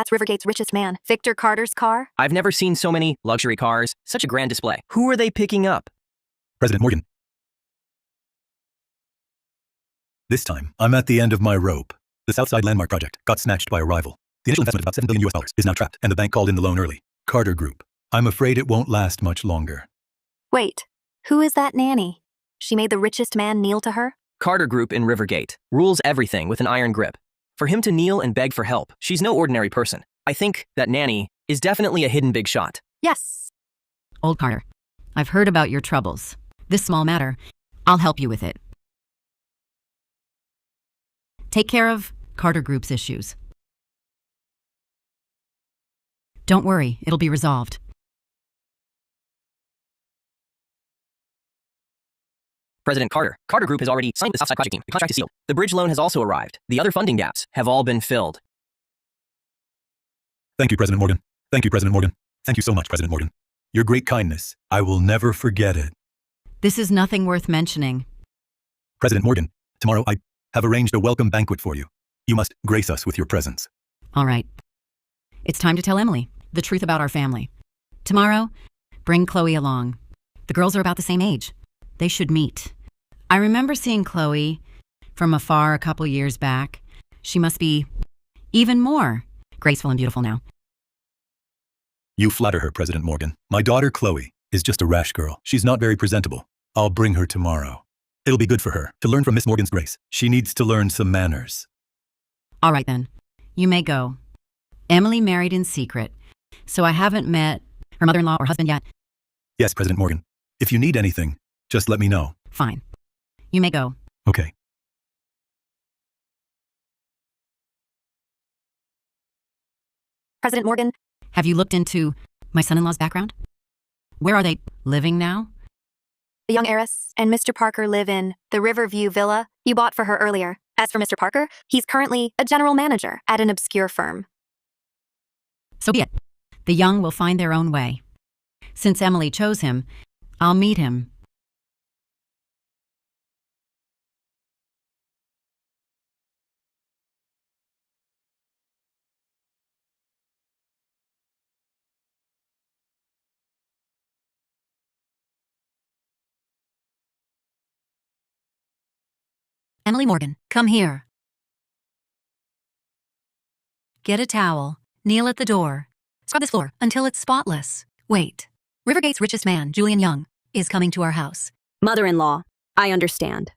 That's Rivergate's richest man, Victor Carter's car. I've never seen so many luxury cars, such a grand display. Who are they picking up? President Morgan. This time, I'm at the end of my rope. The Southside Landmark project got snatched by a rival. The initial investment of about $7 billion is now trapped, and the bank called in the loan early. Carter Group. I'm afraid it won't last much longer. Wait, who is that nanny? She made the richest man kneel to her? Carter Group in Rivergate. Rules everything with an iron grip. For him to kneel and beg for help, she's no ordinary person. I think that nanny is definitely a hidden big shot. Yes. Old Carter, I've heard about your troubles. This small matter, I'll help you with it. Take care of Carter Group's issues. Don't worry, it'll be resolved. President Carter. Carter Group has already signed the Southside project team. The contract is sealed. The bridge loan has also arrived. The other funding gaps have all been filled. Thank you, President Morgan. Thank you, President Morgan. Thank you so much, President Morgan. Your great kindness. I will never forget it. This is nothing worth mentioning. President Morgan, tomorrow I have arranged a welcome banquet for you. You must grace us with your presence. All right. It's time to tell Emily the truth about our family. Tomorrow, bring Chloe along. The girls are about the same age. They should meet. I remember seeing Chloe from afar a couple years back. She must be even more graceful and beautiful now. You flatter her, President Morgan. My daughter, Chloe, is just a rash girl. She's not very presentable. I'll bring her tomorrow. It'll be good for her to learn from Miss Morgan's grace. She needs to learn some manners. All right, then. You may go. Emily married in secret, so I haven't met her mother-in-law or husband yet. Yes, President Morgan. If you need anything, just let me know. Fine. You may go. Okay. President Morgan. Have you looked into my son-in-law's background? Where are they living now? The young heiress and Mr. Parker live in the Riverview villa you bought for her earlier. As for Mr. Parker, he's currently a general manager at an obscure firm. So be it. The young will find their own way. Since Emily chose him, I'll meet him. Emily Morgan, come here. Get a towel. Kneel at the door. Scrub this floor until it's spotless. Wait. Rivergate's richest man, Julian Young, is coming to our house. Mother-in-law, I understand.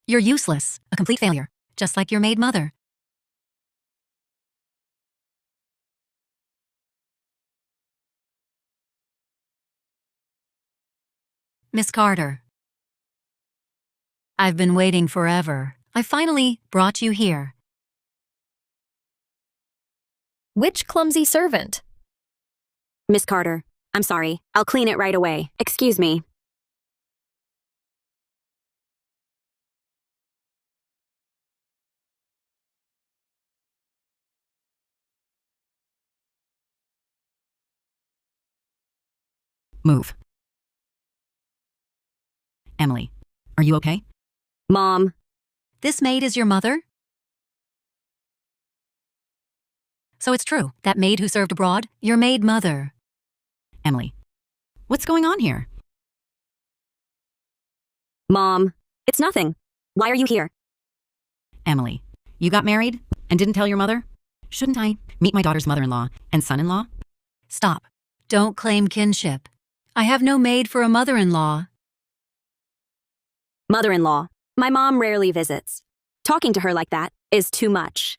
You're useless, a complete failure, just like your maid mother. Miss Carter. I've been waiting forever. I finally brought you here. Which clumsy servant? Miss Carter, I'm sorry. I'll clean it right away. Excuse me. Move. Emily, are you okay? Mom. This maid is your mother? So it's true, that maid who served abroad, your maid mother. Emily, what's going on here? Mom. It's nothing. Why are you here? Emily, you got married and didn't tell your mother? Shouldn't I meet my daughter's mother-in-law and son-in-law? Stop. Don't claim kinship. I have no maid for a mother-in-law. Mother-in-law. My mom rarely visits. Talking to her like that is too much.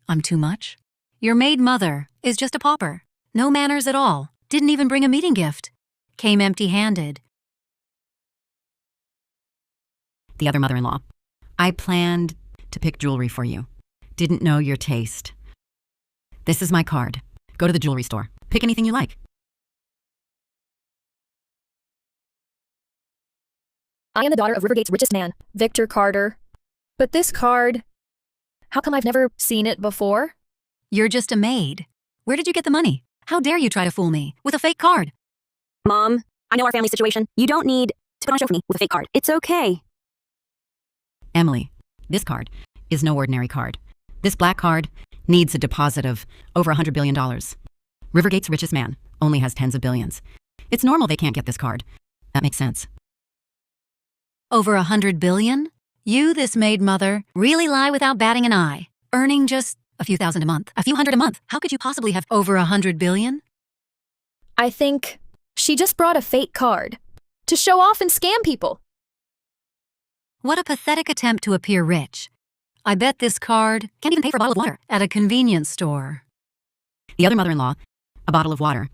I'm too much? Your maid mother is just a pauper. No manners at all. Didn't even bring a meeting gift. Came empty-handed. The other mother-in-law. I planned to pick jewelry for you. Didn't know your taste. This is my card. Go to the jewelry store. Pick anything you like. I am the daughter of Rivergate's richest man, Victor Carter. But this card, how come I've never seen it before? You're just a maid. Where did you get the money? How dare you try to fool me with a fake card? Mom, I know our family situation. You don't need to put on a show for me with a fake card. It's okay. Emily, this card is no ordinary card. This black card needs a deposit of over $100 billion. Rivergate's richest man only has tens of billions. It's normal they can't get this card. That makes sense. Over $100 billion? You, this maid mother, really lie without batting an eye, earning just a few thousand a month, a few hundred a month. How could you possibly have over $100 billion? I think she just brought a fake card to show off and scam people. What a pathetic attempt to appear rich. I bet this card can't even pay for a bottle of water at a convenience store. The other mother-in-law, a bottle of water,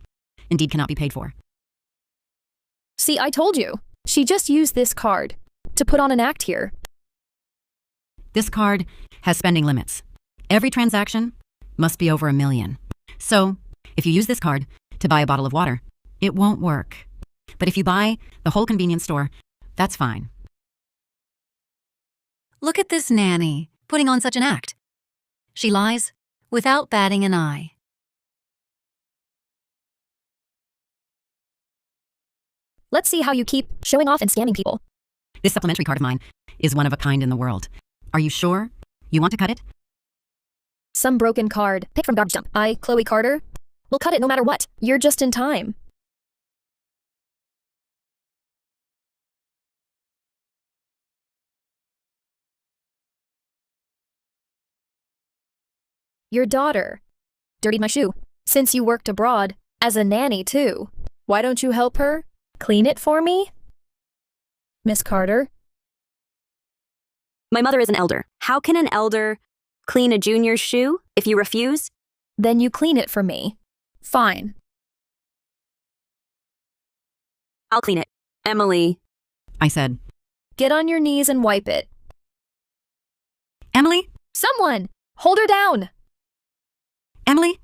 indeed cannot be paid for. See, I told you. She just used this card to put on an act here. This card has spending limits. Every transaction must be over $1 million. So, if you use this card to buy a bottle of water, it won't work. But if you buy the whole convenience store, that's fine. Look at this nanny putting on such an act. She lies without batting an eye. Let's see how you keep showing off and scamming people. This supplementary card of mine is one of a kind in the world. Are you sure you want to cut it? Some broken card picked from garbage dump. I, Chloe Carter, will cut it no matter what. You're just in time. Your daughter dirtied my shoe. Since you worked abroad as a nanny too, why don't you help her clean it for me? Miss Carter? My mother is an elder. How can an elder clean a junior's shoe if you refuse? Then you clean it for me. Fine. I'll clean it. Emily. I said. Get on your knees and wipe it. Emily? Someone! Hold her down! Emily?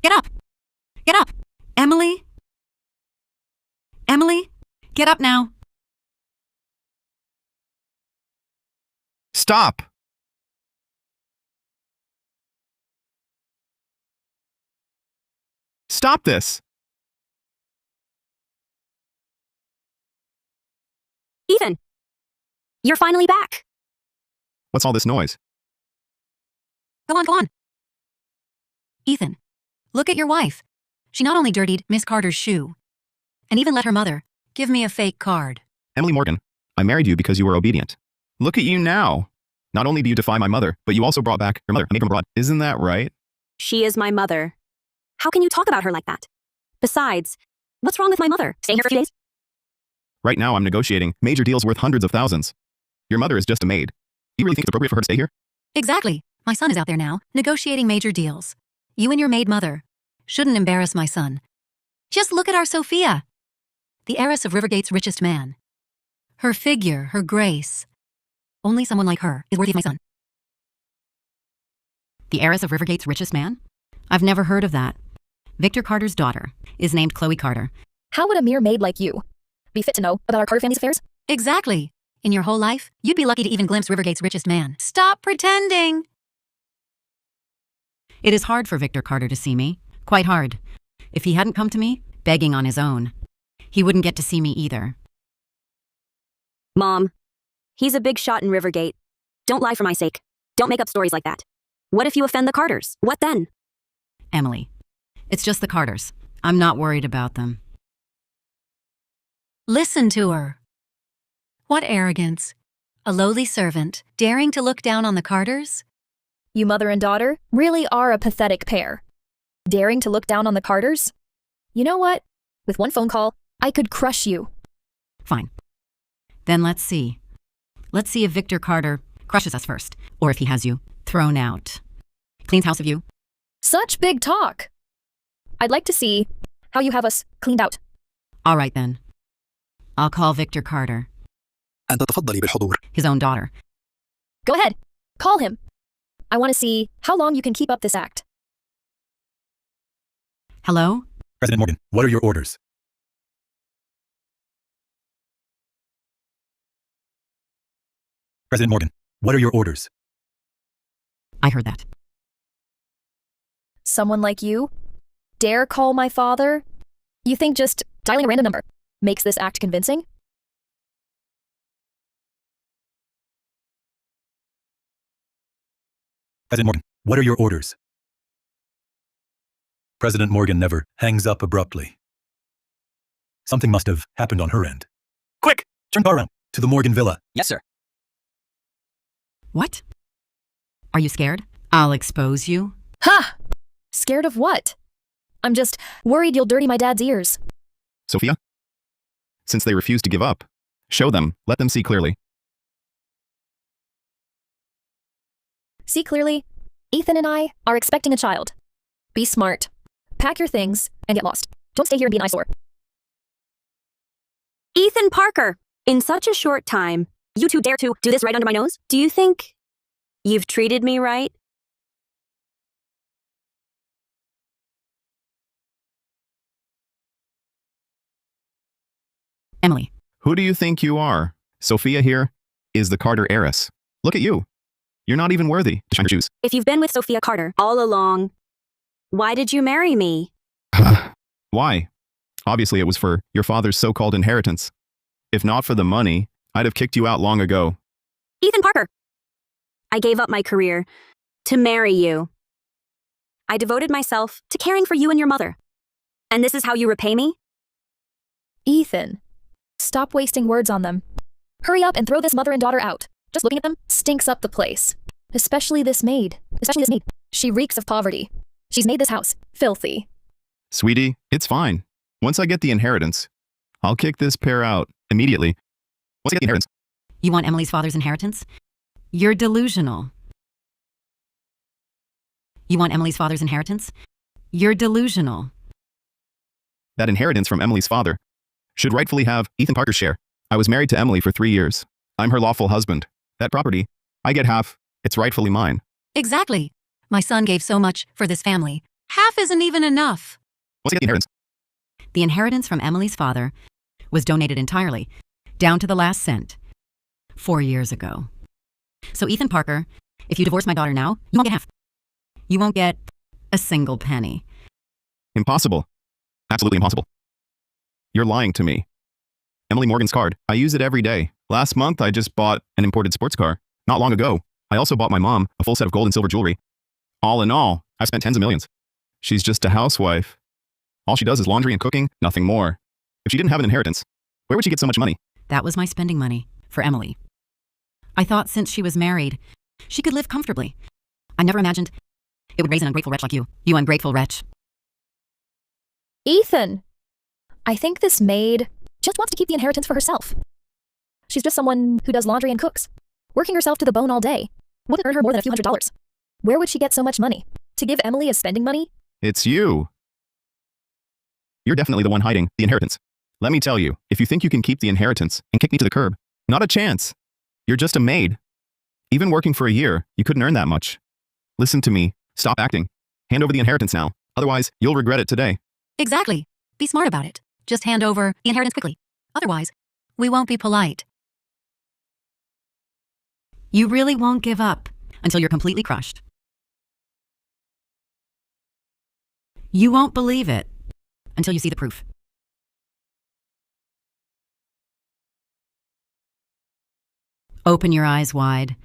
Get up! Get up! Emily? Emily? Get up now! Stop! Stop this! Ethan! You're finally back. What's all this noise? Go on, go on. Ethan, look at your wife. She not only dirtied Miss Carter's shoe, and even let her mother give me a fake card. Emily Morgan, I married you because you were obedient. Look at you now. Not only do you defy my mother, but you also brought back your mother, a maid from abroad. Isn't that right? She is my mother. How can you talk about her like that? Besides, what's wrong with my mother? Staying here for a few days? Right now I'm negotiating major deals worth hundreds of thousands. Your mother is just a maid. You really think it's appropriate for her to stay here? Exactly. My son is out there now, negotiating major deals. You and your maid mother shouldn't embarrass my son. Just look at our Sophia, the heiress of Rivergate's richest man. Her figure, her grace. Only someone like her is worthy of my son. The heiress of Rivergate's richest man? I've never heard of that. Victor Carter's daughter is named Chloe Carter. How would a mere maid like you be fit to know about our Carter family's affairs? Exactly. In your whole life, you'd be lucky to even glimpse Rivergate's richest man. Stop pretending! It is hard for Victor Carter to see me. Quite hard. If he hadn't come to me, begging on his own, he wouldn't get to see me either. Mom, he's a big shot in Rivergate. Don't lie for my sake. Don't make up stories like that. What if you offend the Carters? What then? Emily, it's just the Carters. I'm not worried about them. Listen to her. What arrogance. A lowly servant, daring to look down on the Carters? You mother and daughter really are a pathetic pair. Daring to look down on the Carters? You know what? With one phone call, I could crush you. Fine. Then let's see. Let's see if Victor Carter crushes us first, or if he has you thrown out. Cleans house of you. Such big talk. I'd like to see how you have us cleaned out. All right then. I'll call Victor Carter. أن تتفضلي بالحضور. His own daughter. Go ahead. Call him. I want to see how long you can keep up this act. Hello? President Morgan, what are your orders? President Morgan, what are your orders? I heard that. Someone like you? Dare call my father? You think just dialing a random number makes this act convincing? President Morgan, what are your orders? President Morgan never hangs up abruptly. Something must have happened on her end. Quick! Turn car around to the Morgan Villa. Yes, sir. What? Are you scared? I'll expose you. Ha! Scared of what? I'm just worried you'll dirty my dad's ears. Sophia? Since they refuse to give up, show them, let them see clearly. See clearly? Ethan and I are expecting a child. Be smart. Pack your things and get lost. Don't stay here and be an eyesore. Ethan Parker, in such a short time, you two dare to do this right under my nose? Do you think you've treated me right? Emily. Who do you think you are? Sophia here is the Carter heiress. Look at you. You're not even worthy to shine your shoes. If you've been with Sophia Carter all along, why did you marry me? Why? Obviously, it was for your father's so-called inheritance. If not for the money, I'd have kicked you out long ago. Ethan Parker, I gave up my career to marry you. I devoted myself to caring for you and your mother. And this is how you repay me? Ethan, stop wasting words on them. Hurry up and throw this mother and daughter out. Just looking at them stinks up the place. Especially this maid. She reeks of poverty. She's made this house filthy. Sweetie, it's fine. Once I get the inheritance, I'll kick this pair out immediately. Once I get the inheritance. You want Emily's father's inheritance? You're delusional. You want Emily's father's inheritance? You're delusional. That inheritance from Emily's father should rightfully have Ethan Parker's share. I was married to Emily for 3 years. I'm her lawful husband. That property, I get half. It's rightfully mine. Exactly. My son gave so much for this family. Half isn't even enough. Once I get the inheritance. The inheritance from Emily's father was donated entirely, down to the last cent, 4 years ago. So Ethan Parker, if you divorce my daughter now, you won't get half. You won't get a single penny. Impossible. Absolutely impossible. You're lying to me. Emily Morgan's card. I use it every day. Last month, I just bought an imported sports car. Not long ago, I also bought my mom a full set of gold and silver jewelry. All in all, I've spent tens of millions. She's just a housewife. All she does is laundry and cooking, nothing more. If she didn't have an inheritance, where would she get so much money? That was my spending money for Emily. I thought since she was married, she could live comfortably. I never imagined it would raise an ungrateful wretch like you. You ungrateful wretch. Ethan! I think this maid just wants to keep the inheritance for herself. She's just someone who does laundry and cooks, working herself to the bone all day. Wouldn't earn her more than a few $100s. Where would she get so much money? To give Emily as spending money? It's you. You're definitely the one hiding the inheritance. Let me tell you, if you think you can keep the inheritance and kick me to the curb, not a chance. You're just a maid. Even working for a year, you couldn't earn that much. Listen to me. Stop acting. Hand over the inheritance now. Otherwise, you'll regret it today. Exactly. Be smart about it. Just hand over the inheritance quickly. Otherwise, we won't be polite. You really won't give up until you're completely crushed. You won't believe it until you see the proof. Open your eyes wide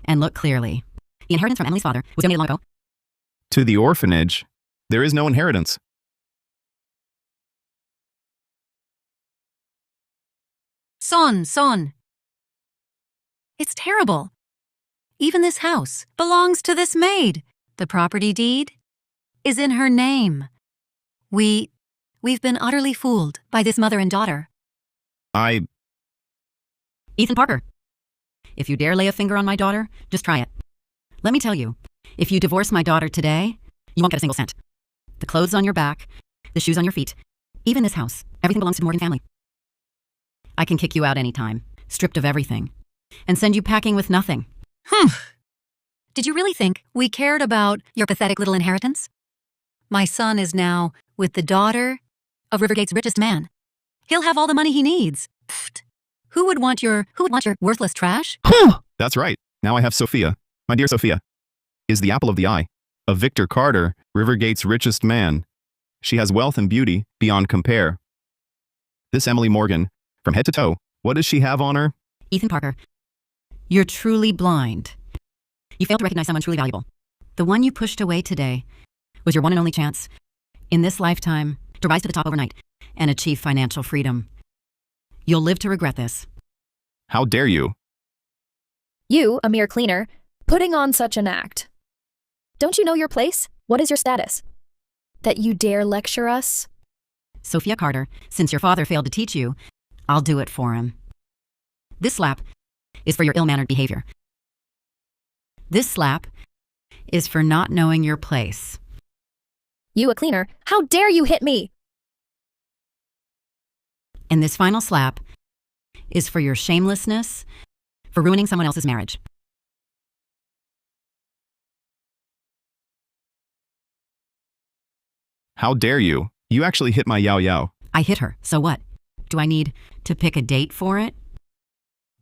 and look clearly. The inheritance from Emily's father was donated long ago. To the orphanage, there is no inheritance. Son. It's terrible. Even this house belongs to this maid. The property deed is in her name. We've been utterly fooled by this mother and daughter. Ethan Parker, if you dare lay a finger on my daughter, just try it. Let me tell you, if you divorce my daughter today, you won't get a single cent. The clothes on your back, the shoes on your feet, even this house, everything belongs to the Morgan family. I can kick you out anytime, stripped of everything, and send you packing with nothing. Did you really think we cared about your pathetic little inheritance? My son is now with the daughter of Rivergate's richest man. He'll have all the money he needs. Pfft. Who would want your worthless trash? That's right. Now I have Sophia. My dear Sophia is the apple of the eye of Victor Carter, Rivergate's richest man. She has wealth and beauty beyond compare. This Emily Morgan, from head to toe, what does she have on her? Ethan Parker, you're truly blind. You failed to recognize someone truly valuable. The one you pushed away today was your one and only chance, in this lifetime, to rise to the top overnight and achieve financial freedom. You'll live to regret this. How dare you? You, a mere cleaner, putting on such an act. Don't you know your place? What is your status? That you dare lecture us? Sophia Carter, since your father failed to teach you, I'll do it for him. This slap is for your ill-mannered behavior. This slap is for not knowing your place. You, a cleaner, how dare you hit me? And this final slap is for your shamelessness, for ruining someone else's marriage. How dare you? You actually hit my Yao Yao. I hit her, so what? Do I need to pick a date for it?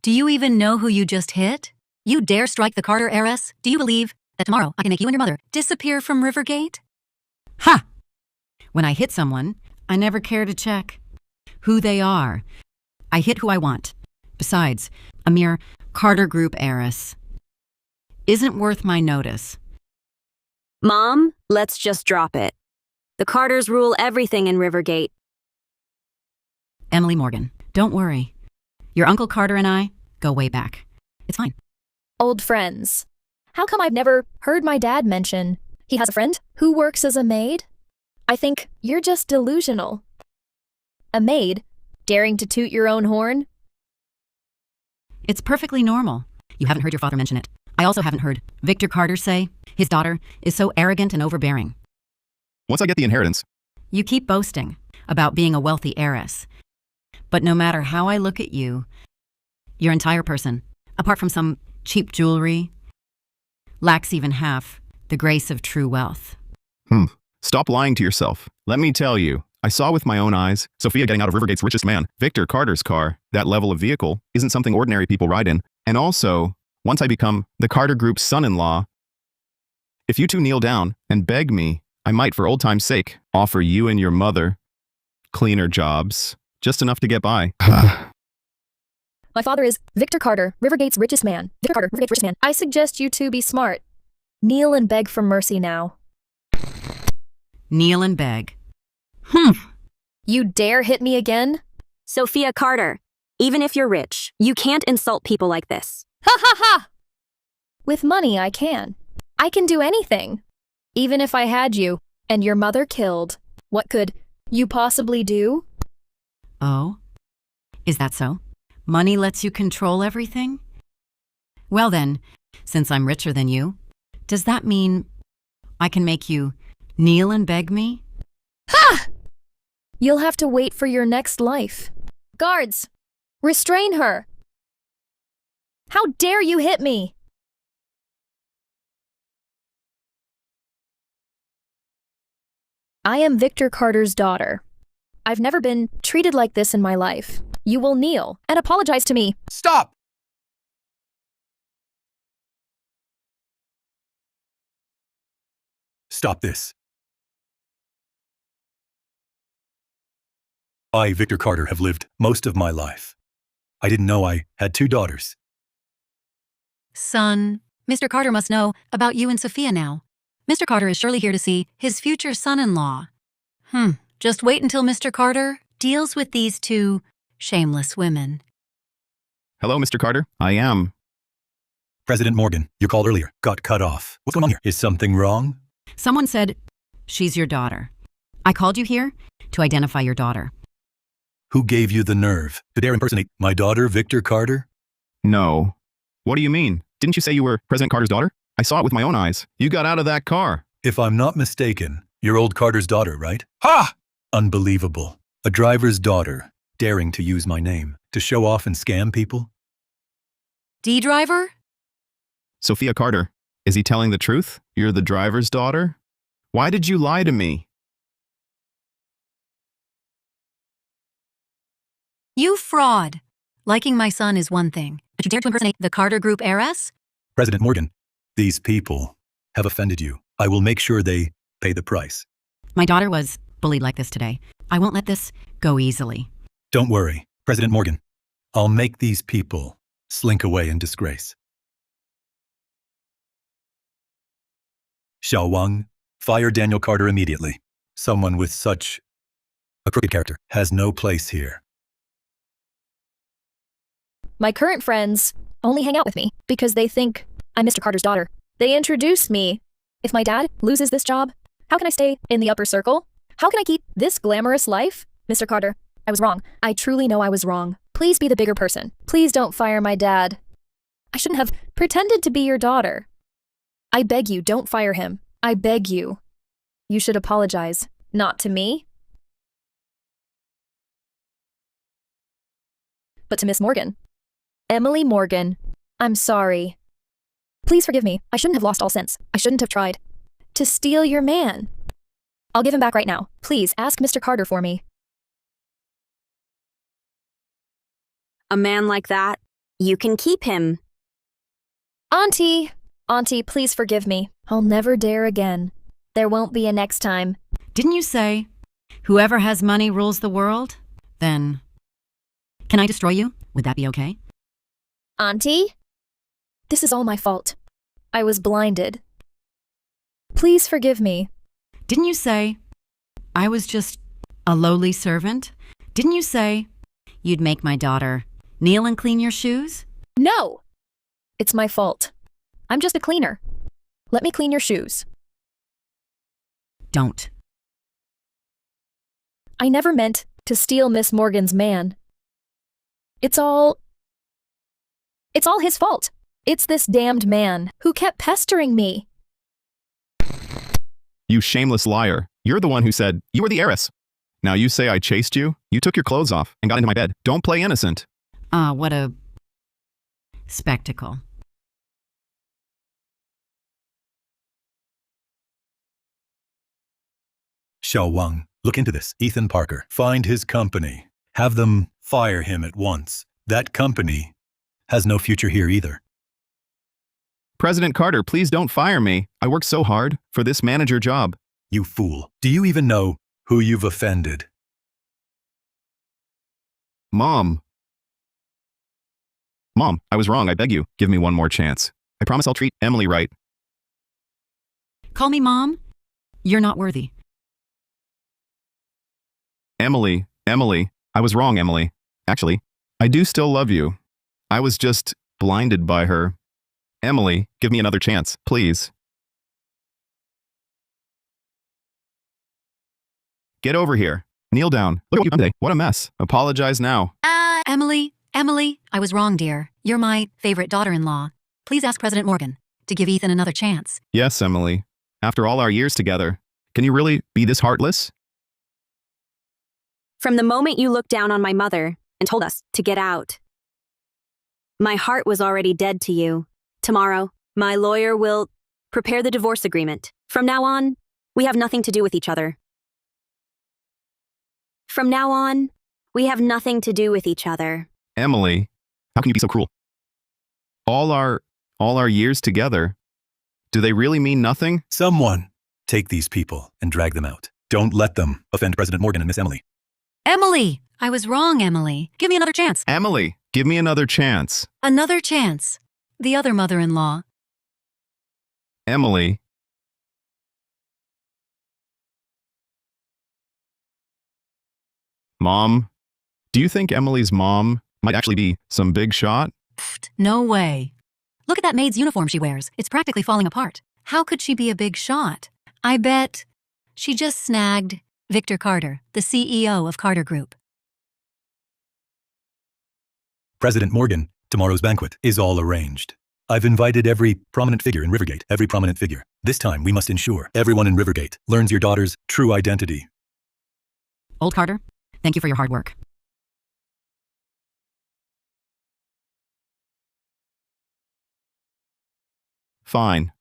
Do you even know who you just hit? You dare strike the Carter heiress? Do you believe that tomorrow I can make you and your mother disappear from Rivergate? Ha! When I hit someone, I never care to check who they are. I hit who I want. Besides, a mere Carter Group heiress isn't worth my notice. Mom, let's just drop it. The Carters rule everything in Rivergate. Emily Morgan, don't worry. Your Uncle Carter and I go way back. It's fine. Old friends. How come I've never heard my dad mention he has a friend who works as a maid? I think you're just delusional. A maid? Daring to toot your own horn? It's perfectly normal. You haven't heard your father mention it. I also haven't heard Victor Carter say his daughter is so arrogant and overbearing. Once I get the inheritance, You keep boasting about being a wealthy heiress. But no matter how I look at you, your entire person, apart from some cheap jewelry, lacks even half the grace of true wealth. Stop lying to yourself. Let me tell you, I saw with my own eyes Sophia getting out of Rivergate's richest man, Victor Carter's car. That level of vehicle isn't something ordinary people ride in. And also, once I become the Carter Group's son-in-law, if you two kneel down and beg me, I might, for old time's sake, offer you and your mother cleaner jobs, just enough to get by. My father is Victor Carter, Rivergate's richest man. Victor Carter, Rivergate's richest man. I suggest you two be smart. Kneel and beg for mercy now. Kneel and beg. You dare hit me again? Sophia Carter, even if you're rich, you can't insult people like this. Ha ha ha! With money, I can. I can do anything. Even if I had you and your mother killed, what could you possibly do? Oh? Is that so? Money lets you control everything? Well then, since I'm richer than you, does that mean I can make you kneel and beg me? Ha! You'll have to wait for your next life. Guards, restrain her. How dare you hit me? I am Victor Carter's daughter. I've never been treated like this in my life. You will kneel and apologize to me. Stop! Stop this. I, Victor Carter, have lived most of my life. I didn't know I had 2 daughters. Son, Mr. Carter must know about you and Sophia now. Mr. Carter is surely here to see his future son-in-law. Just wait until Mr. Carter deals with these 2 shameless women. Hello, Mr. Carter. I am. President Morgan, you called earlier. Got cut off. What's going on here? Is something wrong? Someone said she's your daughter. I called you here to identify your daughter. Who gave you the nerve to dare impersonate my daughter, Victor Carter? No. What do you mean? Didn't you say you were President Carter's daughter? I saw it with my own eyes. You got out of that car. If I'm not mistaken, you're old Carter's daughter, right? Ha! Unbelievable. A driver's daughter daring to use my name to show off and scam people? D-driver? Sophia Carter, is he telling the truth? You're the driver's daughter? Why did you lie to me? You fraud. Liking my son is one thing, but you dare to impersonate the Carter Group heiress? President Morgan, these people have offended you. I will make sure they pay the price. My daughter was bullied like this today. I won't let this go easily. Don't worry, President Morgan. I'll make these people slink away in disgrace. Xiao Wang, fire Daniel Carter immediately. Someone with such a crooked character has no place here. My current friends only hang out with me because they think I'm Mr. Carter's daughter. They introduce me. If my dad loses this job, how can I stay in the upper circle? How can I keep this glamorous life? Mr. Carter, I was wrong. I truly know I was wrong. Please be the bigger person. Please don't fire my dad. I shouldn't have pretended to be your daughter. I beg you, don't fire him. I beg you. You should apologize. Not to me, but to Miss Morgan. Emily Morgan, I'm sorry. Please forgive me. I shouldn't have lost all sense. I shouldn't have tried to steal your man. I'll give him back right now. Please ask Mr. Carter for me. A man like that, you can keep him. Auntie, please forgive me. I'll never dare again. There won't be a next time. Didn't you say, whoever has money rules the world? Then, can I destroy you? Would that be okay? Auntie? This is all my fault. I was blinded. Please forgive me. Didn't you say, I was just a lowly servant? Didn't you say, you'd make my daughter kneel and clean your shoes? No! It's my fault. I'm just a cleaner. Let me clean your shoes. Don't. I never meant to steal Miss Morgan's man. It's all his fault. It's this damned man who kept pestering me. You shameless liar. You're the one who said you were the heiress. Now you say I chased you? You took your clothes off and got into my bed. Don't play innocent. What a spectacle. Xiao Wang, look into this. Ethan Parker, find his company. Have them fire him at once. That company has no future here either. President Carter, please don't fire me. I worked so hard for this manager job. You fool. Do you even know who you've offended? Mom, I was wrong. I beg you, give me one more chance. I promise I'll treat Emily right. Call me Mom? You're not worthy. Emily, I was wrong, Emily. Actually, I do still love you. I was just blinded by her. Emily, give me another chance, please. Get over here. Kneel down. Look at what you've done today. What a mess. Apologize now. Emily, I was wrong, dear. You're my favorite daughter-in-law. Please ask President Morgan to give Ethan another chance. Yes, Emily. After all our years together, can you really be this heartless? From the moment you looked down on my mother and told us to get out, my heart was already dead to you. Tomorrow, my lawyer will prepare the divorce agreement. From now on, we have nothing to do with each other. From now on, we have nothing to do with each other. Emily, how can you be so cruel? All our years together, do they really mean nothing? Someone take these people and drag them out. Don't let them offend President Morgan and Miss Emily. Emily, I was wrong, Emily. Give me another chance. Emily, give me another chance. Another chance. The other mother-in-law. Emily. Mom, do you think Emily's mom might actually be some big shot? Pfft, no way. Look at that maid's uniform she wears. It's practically falling apart. How could she be a big shot? I bet she just snagged Victor Carter, the CEO of Carter Group. President Morgan, tomorrow's banquet is all arranged. I've invited every prominent figure in Rivergate, every prominent figure. This time, we must ensure everyone in Rivergate learns your daughter's true identity. Old Carter, thank you for your hard work. Fine.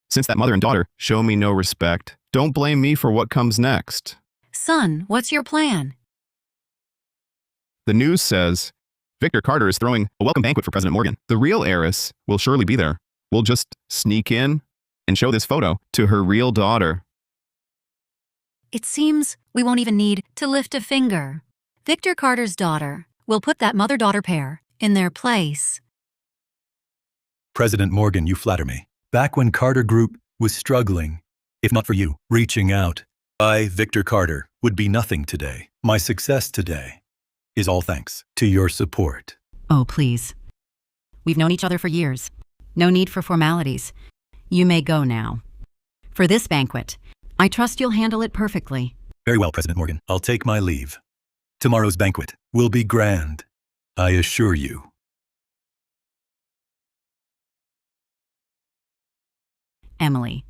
Since that mother and daughter show me no respect, don't blame me for what comes next. Son, what's your plan? The news says Victor Carter is throwing a welcome banquet for President Morgan. The real heiress will surely be there. We'll just sneak in and show this photo to her real daughter. It seems we won't even need to lift a finger. Victor Carter's daughter will put that mother-daughter pair in their place. President Morgan, you flatter me. Back when Carter Group was struggling, if not for you, reaching out, I, Victor Carter, would be nothing today. My success today is all thanks to your support. Oh, please. We've known each other for years. No need for formalities. You may go now. For this banquet, I trust you'll handle it perfectly. Very well, President Morgan. I'll take my leave. Tomorrow's banquet will be grand, I assure you. Emily,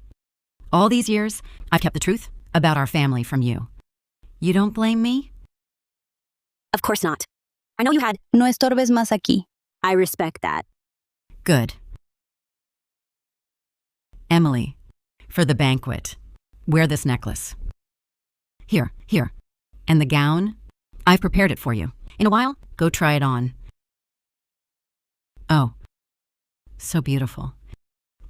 all these years, I've kept the truth about our family from you. You don't blame me? Of course not. I know you had. No estorbes más aquí. I respect that. Good. Emily, for the banquet, wear this necklace. Here. And the gown, I've prepared it for you. In a while, go try it on. Oh, so beautiful.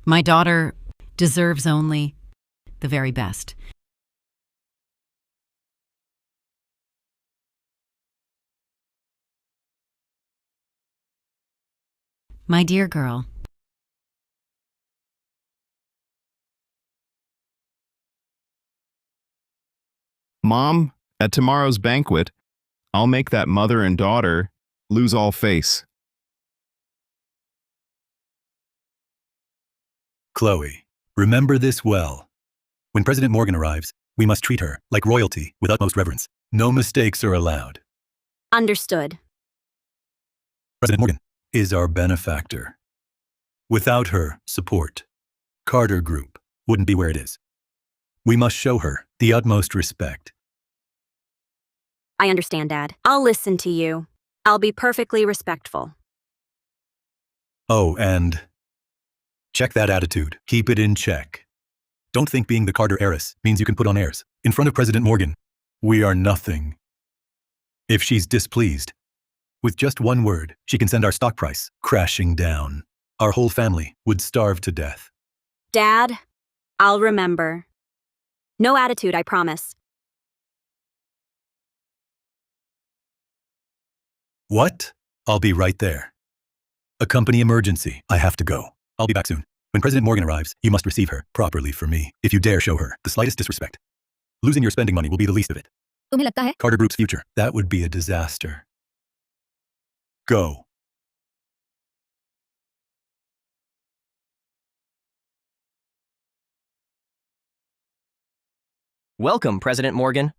My daughter deserves only the very best. My dear girl. Mom, at tomorrow's banquet, I'll make that mother and daughter lose all face. Chloe, remember this well. When President Morgan arrives, we must treat her like royalty with utmost reverence. No mistakes are allowed. Understood. President Morgan is our benefactor. Without her support, Carter Group wouldn't be where it is. We must show her the utmost respect. I understand, Dad. I'll listen to you. I'll be perfectly respectful. Oh, and check that attitude. Keep it in check. Don't think being the Carter heiress means you can put on airs. In front of President Morgan, we are nothing. If she's displeased, with just one word, she can send our stock price crashing down. Our whole family would starve to death. Dad, I'll remember. No attitude, I promise. What? I'll be right there. A company emergency. I have to go. I'll be back soon. When President Morgan arrives, you must receive her properly for me. If you dare show her the slightest disrespect, losing your spending money will be the least of it. तुम्हें लगता है? Carter Group's future. That would be a disaster. Go. Welcome, President Morgan.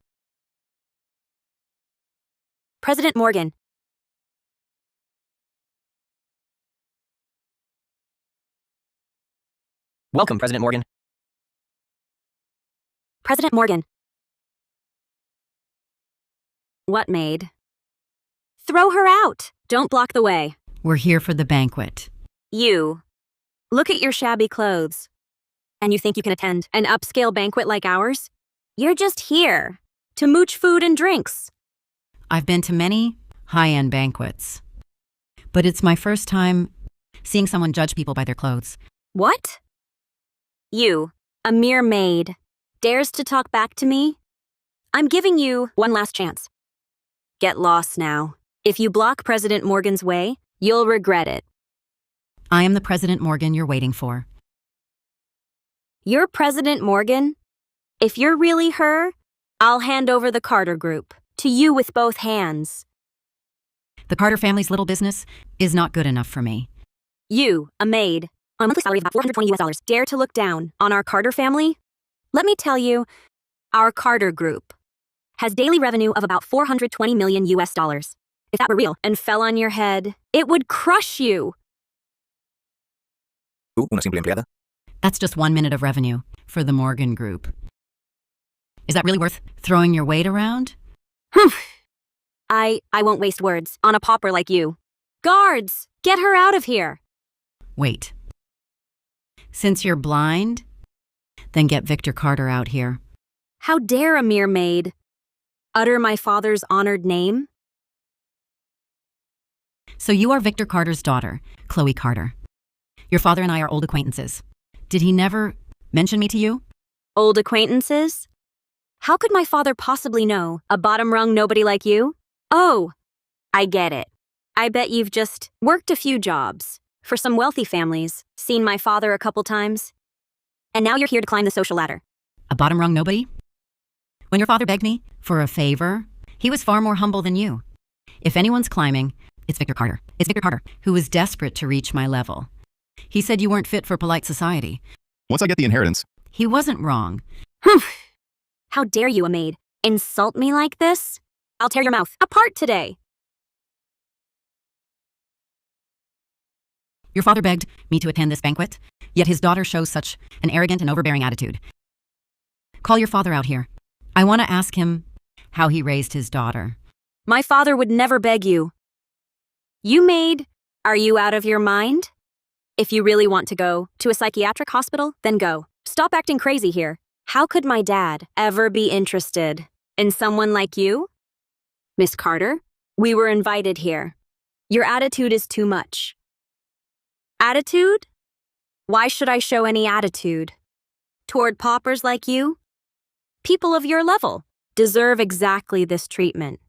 President Morgan. Welcome, President Morgan. President Morgan. What, maid? Throw her out! Don't block the way. We're here for the banquet. You. Look at your shabby clothes. And you think you can attend an upscale banquet like ours? You're just here to mooch food and drinks. I've been to many high-end banquets, but it's my first time seeing someone judge people by their clothes. What? You, a mere maid, dares to talk back to me? I'm giving you one last chance. Get lost now. If you block President Morgan's way, you'll regret it. I am the President Morgan you're waiting for. You're President Morgan? If you're really her, I'll hand over the Carter Group to you with both hands. The Carter family's little business is not good enough for me. You, a maid, on a monthly salary of about $420, dare to look down on our Carter family? Let me tell you, our Carter Group has daily revenue of about $420 million. If that were real and fell on your head, it would crush you. Una simple empleada. That's just 1 minute of revenue for the Morgan Group. Is that really worth throwing your weight around? I won't waste words on a pauper like you. Guards, get her out of here. Wait. Since you're blind, then get Victor Carter out here. How dare a mere maid utter my father's honored name? So you are Victor Carter's daughter, Chloe Carter. Your father and I are old acquaintances. Did he never mention me to you? Old acquaintances? How could my father possibly know a bottom-rung nobody like you? Oh, I get it. I bet you've just worked a few jobs for some wealthy families, seen my father a couple times, and now you're here to climb the social ladder. A bottom rung nobody? When your father begged me for a favor, he was far more humble than you. If anyone's climbing, it's Victor Carter. It's Victor Carter, who was desperate to reach my level. He said you weren't fit for polite society. Once I get the inheritance, He wasn't wrong. How dare you, a maid, insult me like this? I'll tear your mouth apart today. Your father begged me to attend this banquet, yet his daughter shows such an arrogant and overbearing attitude. Call your father out here. I want to ask him how he raised his daughter. My father would never beg you. You maid, are you out of your mind? If you really want to go to a psychiatric hospital, then go. Stop acting crazy here. How could my dad ever be interested in someone like you? Miss Carter, we were invited here. Your attitude is too much. Attitude? Why should I show any attitude? Toward paupers like you? People of your level deserve exactly this treatment.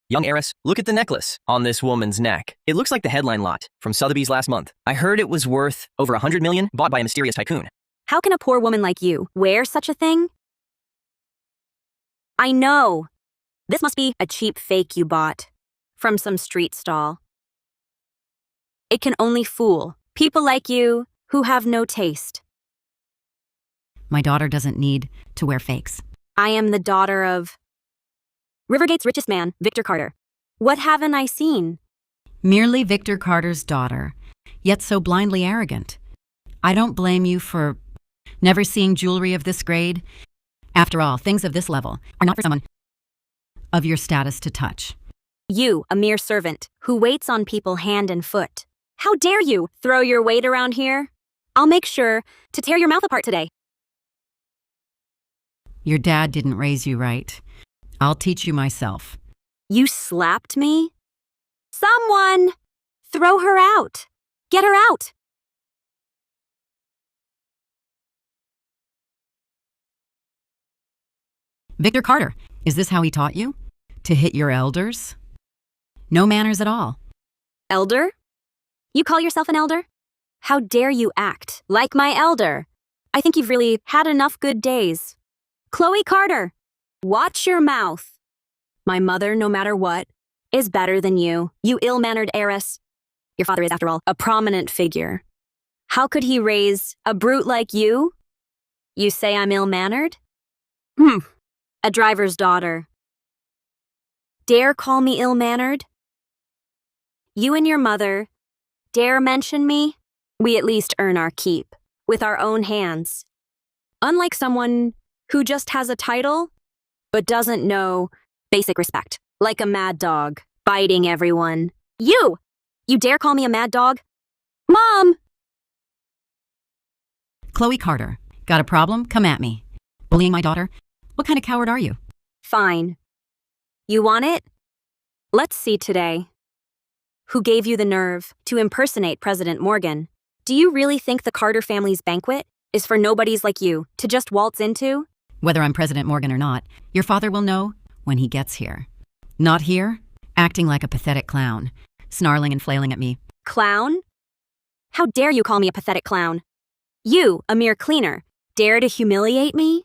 Young heiress, look at the necklace on this woman's neck. It looks like the headline lot from Sotheby's last month. I heard it was worth over $100 million, bought by a mysterious tycoon. How can a poor woman like you wear such a thing? I know. This must be a cheap fake you bought from some street stall. It can only fool people like you who have no taste. My daughter doesn't need to wear fakes. I am the daughter of Rivergate's richest man, Victor Carter. What haven't I seen? Merely Victor Carter's daughter, yet so blindly arrogant. I don't blame you for never seeing jewelry of this grade. After all, things of this level are not for someone of your status to touch. You, a mere servant, who waits on people hand and foot. How dare you throw your weight around here? I'll make sure to tear your mouth apart today. Your dad didn't raise you right. I'll teach you myself. You slapped me? Someone! Throw her out! Get her out! Victor Carter, is this how he taught you? To hit your elders? No manners at all. Elder? You call yourself an elder? How dare you act like my elder? I think you've really had enough good days. Chloe Carter, watch your mouth. My mother, no matter what, is better than you, you ill-mannered heiress. Your father is, after all, a prominent figure. How could he raise a brute like you? You say I'm ill-mannered? A driver's daughter. Dare call me ill-mannered? You and your mother dare mention me? We at least earn our keep with our own hands. Unlike someone who just has a title but doesn't know basic respect, like a mad dog, biting everyone. You dare call me a mad dog? Mom! Chloe Carter, got a problem? Come at me. Bullying my daughter? What kind of coward are you? Fine. You want it? Let's see today. Who gave you the nerve to impersonate President Morgan? Do you really think the Carter family's banquet is for nobodies like you to just waltz into? Whether I'm President Morgan or not, your father will know when he gets here. Not here, acting like a pathetic clown, snarling and flailing at me. Clown? How dare you call me a pathetic clown? You, a mere cleaner, dare to humiliate me?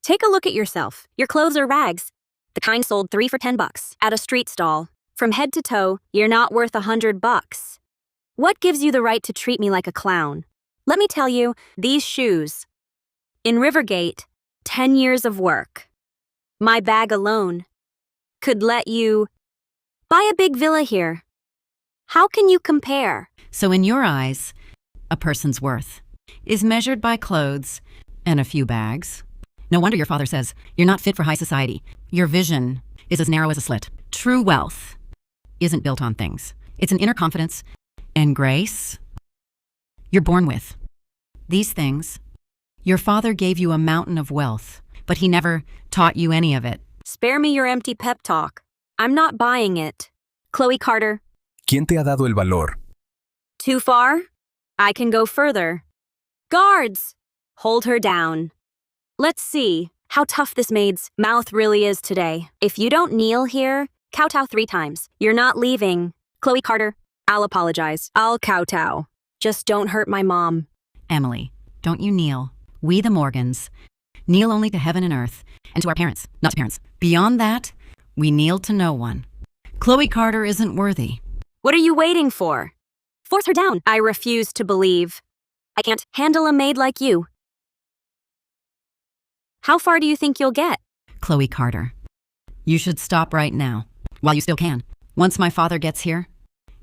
Take a look at yourself. Your clothes are rags. The kind sold 3 for $10 at a street stall. From head to toe, you're not worth $100. What gives you the right to treat me like a clown? Let me tell you, these shoes. In Rivergate, 10 years of work. My bag alone could let you buy a big villa here. How can you compare? So in your eyes, a person's worth is measured by clothes and a few bags. No wonder your father says you're not fit for high society. Your vision is as narrow as a slit. True wealth isn't built on things. It's an inner confidence and grace you're born with. These things, your father gave you a mountain of wealth, but he never taught you any of it. Spare me your empty pep talk. I'm not buying it. Chloe Carter. ¿Quién te ha dado el valor Too far? I can go further. Guards! Hold her down. Let's see how tough this maid's mouth really is today. If you don't kneel here, kowtow 3 times. You're not leaving. Chloe Carter, I'll apologize. I'll kowtow. Just don't hurt my mom. Emily, don't you kneel. We, the Morgans, kneel only to heaven and earth, and to our parents, not to parents. Beyond that, we kneel to no one. Chloe Carter isn't worthy. What are you waiting for? Force her down. I refuse to believe. I can't handle a maid like you. How far do you think you'll get? Chloe Carter, you should stop right now, while you still can. Once my father gets here,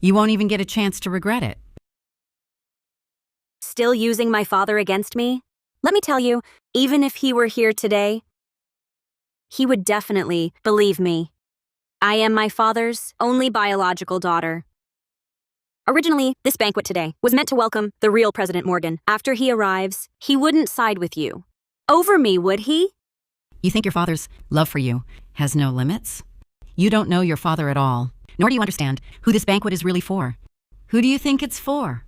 you won't even get a chance to regret it. Still using my father against me? Let me tell you, even if he were here today, he would definitely believe me. I am my father's only biological daughter. Originally, this banquet today was meant to welcome the real President Morgan. After he arrives, he wouldn't side with you. Over me, would he? You think your father's love for you has no limits? You don't know your father at all, nor do you understand who this banquet is really for. Who do you think it's for?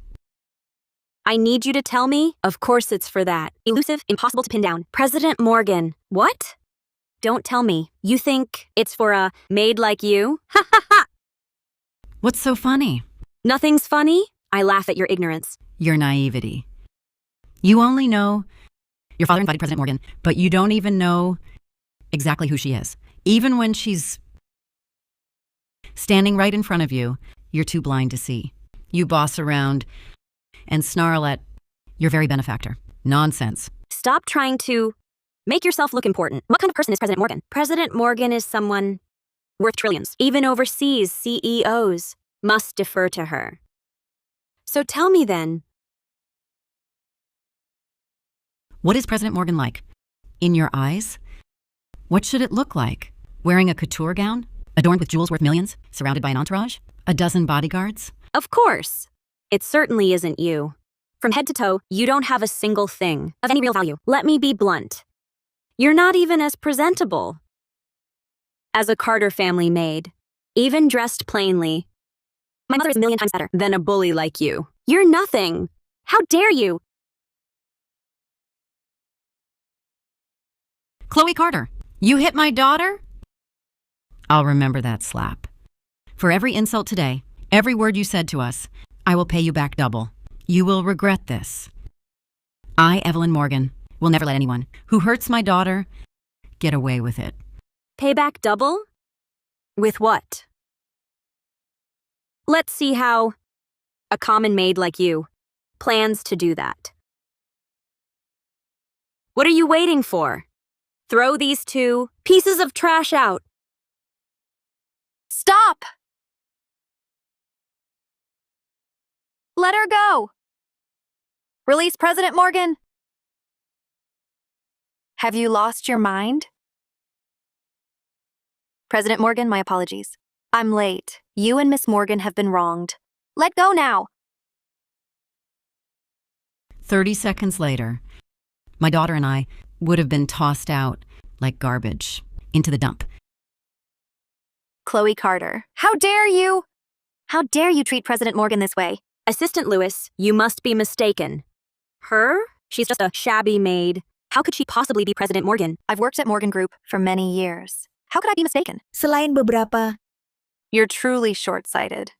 I need you to tell me. Of course it's for that. Elusive, impossible to pin down. President Morgan. What? Don't tell me. You think it's for a maid like you? Ha ha ha! What's so funny? Nothing's funny. I laugh at your ignorance. Your naivety. You only know your father invited President Morgan, but you don't even know exactly who she is. Even when she's standing right in front of you, you're too blind to see. You boss around and snarl at your very benefactor. Nonsense. Stop trying to make yourself look important. What kind of person is President Morgan? President Morgan is someone worth trillions. Even overseas, CEOs must defer to her. So tell me then. What is President Morgan like? In your eyes? What should it look like? Wearing a couture gown? Adorned with jewels worth millions? Surrounded by an entourage? A dozen bodyguards? Of course. It certainly isn't you. From head to toe, you don't have a single thing of any real value. Let me be blunt. You're not even as presentable as a Carter family maid, even dressed plainly. My mother is 1,000,000 times better than a bully like you. You're nothing. How dare you? Chloe Carter, you hit my daughter? I'll remember that slap. For every insult today, every word you said to us, I will pay you back double. You will regret this. I, Evelyn Morgan, will never let anyone who hurts my daughter get away with it. Pay back double? With what? Let's see how a common maid like you plans to do that. What are you waiting for? Throw these 2 pieces of trash out. Stop! Let her go! Release President Morgan! Have you lost your mind? President Morgan, my apologies. I'm late. You and Miss Morgan have been wronged. Let go now! 30 seconds later, my daughter and I would have been tossed out like garbage into the dump. Chloe Carter, how dare you? How dare you treat President Morgan this way? Assistant Lewis, you must be mistaken. Her? She's just a shabby maid. How could she possibly be President Morgan? I've worked at Morgan Group for many years. How could I be mistaken? Selain beberapa. You're truly short-sighted.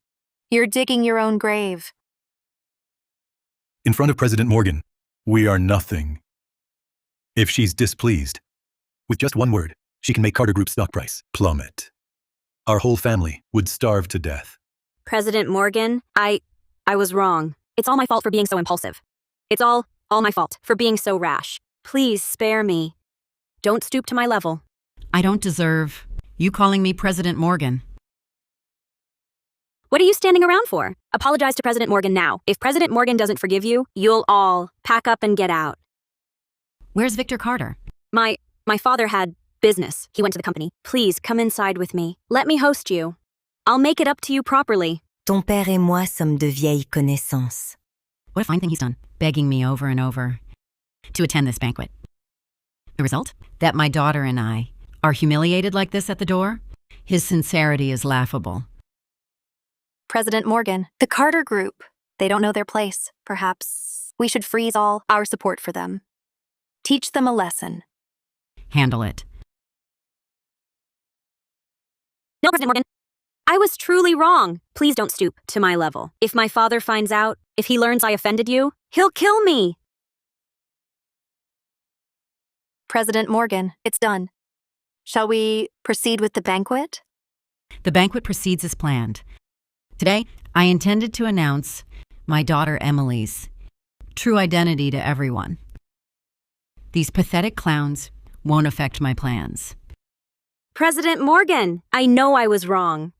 You're digging your own grave. In front of President Morgan, we are nothing. If she's displeased, with just one word, she can make Carter Group's stock price plummet. Our whole family would starve to death. President Morgan, I was wrong. It's all my fault for being so impulsive. It's all my fault for being so rash. Please spare me. Don't stoop to my level. I don't deserve you calling me President Morgan. What are you standing around for? Apologize to President Morgan now. If President Morgan doesn't forgive you, you'll all pack up and get out. Where's Victor Carter? My father had business. He went to the company. Please come inside with me. Let me host you. I'll make it up to you properly. Ton père et moi sommes de vieilles connaissances. What a fine thing he's done, begging me over and over to attend this banquet. The result? That my daughter and I are humiliated like this at the door? His sincerity is laughable. President Morgan, the Carter Group They don't know their place. Perhaps we should freeze all our support for them. Teach them a lesson. Handle it. No, President Morgan. I was truly wrong. Please don't stoop to my level. If my father finds out, if he learns I offended you, he'll kill me. President Morgan, it's done. Shall we proceed with the banquet? The banquet proceeds as planned. Today, I intended to announce my daughter Emily's true identity to everyone. These pathetic clowns won't affect my plans. President Morgan, I know I was wrong.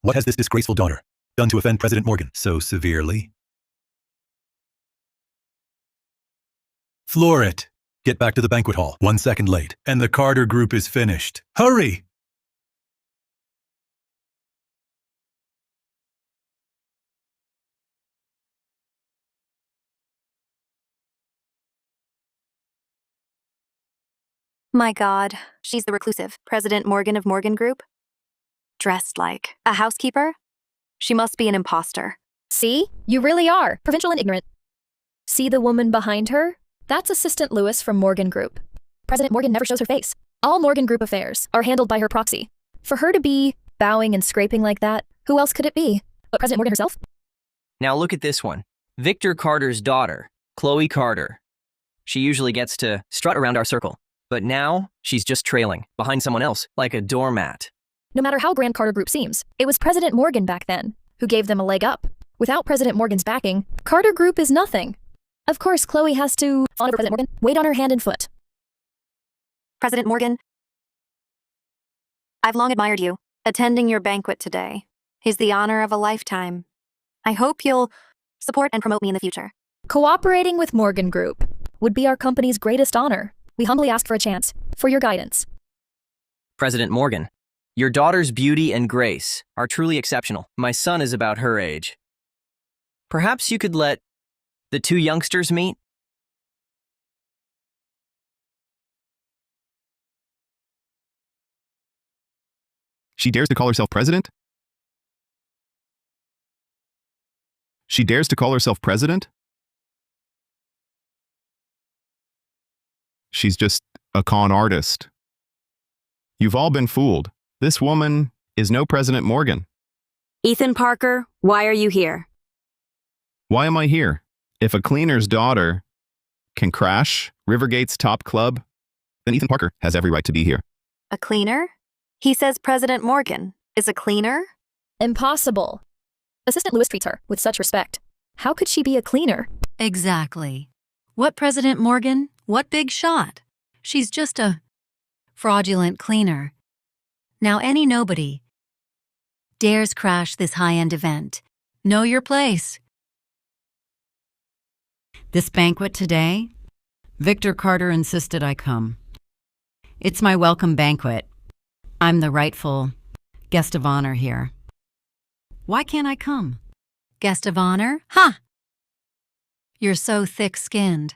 What has this disgraceful daughter done to offend President Morgan so severely? Floor it. Get back to the banquet hall. 1 second late, and the Carter group is finished. Hurry! My God, she's the reclusive President Morgan of Morgan Group. Dressed like a housekeeper? She must be an imposter. See? You really are. Provincial and ignorant. See the woman behind her? That's Assistant Lewis from Morgan Group. President Morgan never shows her face. All Morgan Group affairs are handled by her proxy. For her to be bowing and scraping like that, who else could it be but President Morgan herself? Now look at this one. Victor Carter's daughter, Chloe Carter. She usually gets to strut around our circle, but now she's just trailing behind someone else like a doormat. No matter how grand Carter Group seems, it was President Morgan back then who gave them a leg up. Without President Morgan's backing, Carter Group is nothing. Of course, Chloe has to fawn over President Morgan, wait on her hand and foot. President Morgan, I've long admired you. Attending your banquet today is the honor of a lifetime. I hope you'll support and promote me in the future. Cooperating with Morgan Group would be our company's greatest honor. We humbly ask for a chance, for your guidance. President Morgan, your daughter's beauty and grace are truly exceptional. My son is about her age. Perhaps you could let the two youngsters meet? She dares to call herself president? She dares to call herself president? She's just a con artist. You've all been fooled. This woman is no President Morgan. Ethan Parker, why are you here? Why am I here? If a cleaner's daughter can crash Rivergate's top club, then Ethan Parker has every right to be here. A cleaner? He says President Morgan is a cleaner? Impossible. Assistant Lewis treats her with such respect. How could she be a cleaner? Exactly. What President Morgan? What big shot? She's just a fraudulent cleaner. Now any nobody dares crash this high-end event. Know your place. This banquet today, Victor Carter insisted I come. It's my welcome banquet. I'm the rightful guest of honor here. Why can't I come? Guest of honor? Ha! You're so thick-skinned.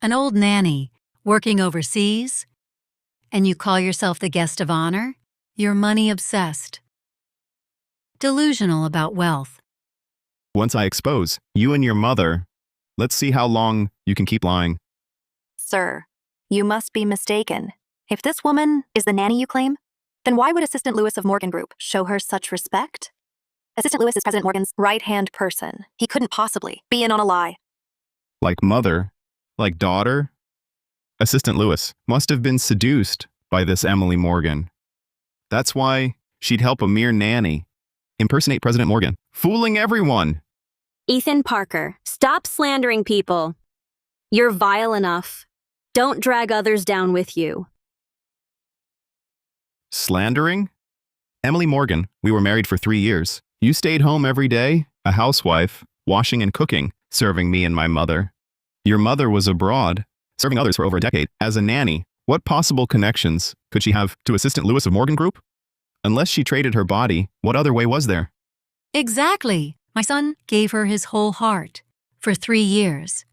An old nanny working overseas, and you call yourself the guest of honor? You're money-obsessed. Delusional about wealth. Once I expose you and your mother, let's see how long you can keep lying. Sir, you must be mistaken. If this woman is the nanny you claim, then why would Assistant Lewis of Morgan Group show her such respect? Assistant Lewis is President Morgan's right-hand person. He couldn't possibly be in on a lie. Like mother, like daughter. Assistant Lewis must have been seduced by this Emily Morgan. That's why she'd help a mere nanny impersonate President Morgan, fooling everyone. Ethan Parker, stop slandering people. You're vile enough. Don't drag others down with you. Slandering? Emily Morgan, we were married for 3 years. You stayed home every day, a housewife, washing and cooking, serving me and my mother. Your mother was abroad, serving others for over a decade. As a nanny, what possible connections could she have to Assistant Lewis of Morgan Group? Unless she traded her body, what other way was there? Exactly. My son gave her his whole heart for 3 years.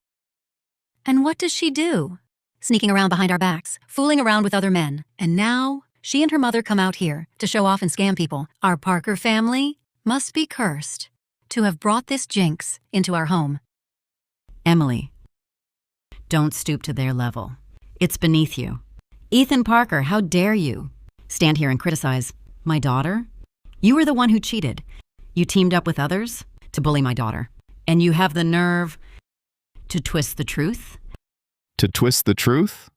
And what does she do? Sneaking around behind our backs, fooling around with other men. And now she and her mother come out here to show off and scam people. Our Parker family must be cursed to have brought this jinx into our home. Emily, don't stoop to their level. It's beneath you. Ethan Parker, how dare you stand here and criticize my daughter? You were the one who cheated. You teamed up with others to bully my daughter. And you have the nerve to twist the truth? To twist the truth?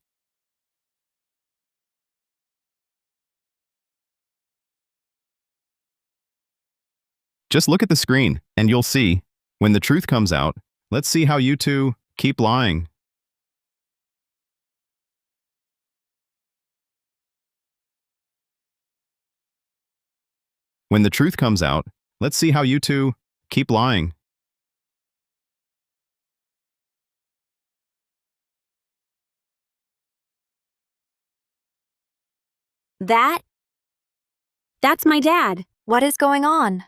Just look at the screen, and you'll see. When the truth comes out, let's see how you two keep lying. When the truth comes out, let's see how you two keep lying. That's my dad. What is going on?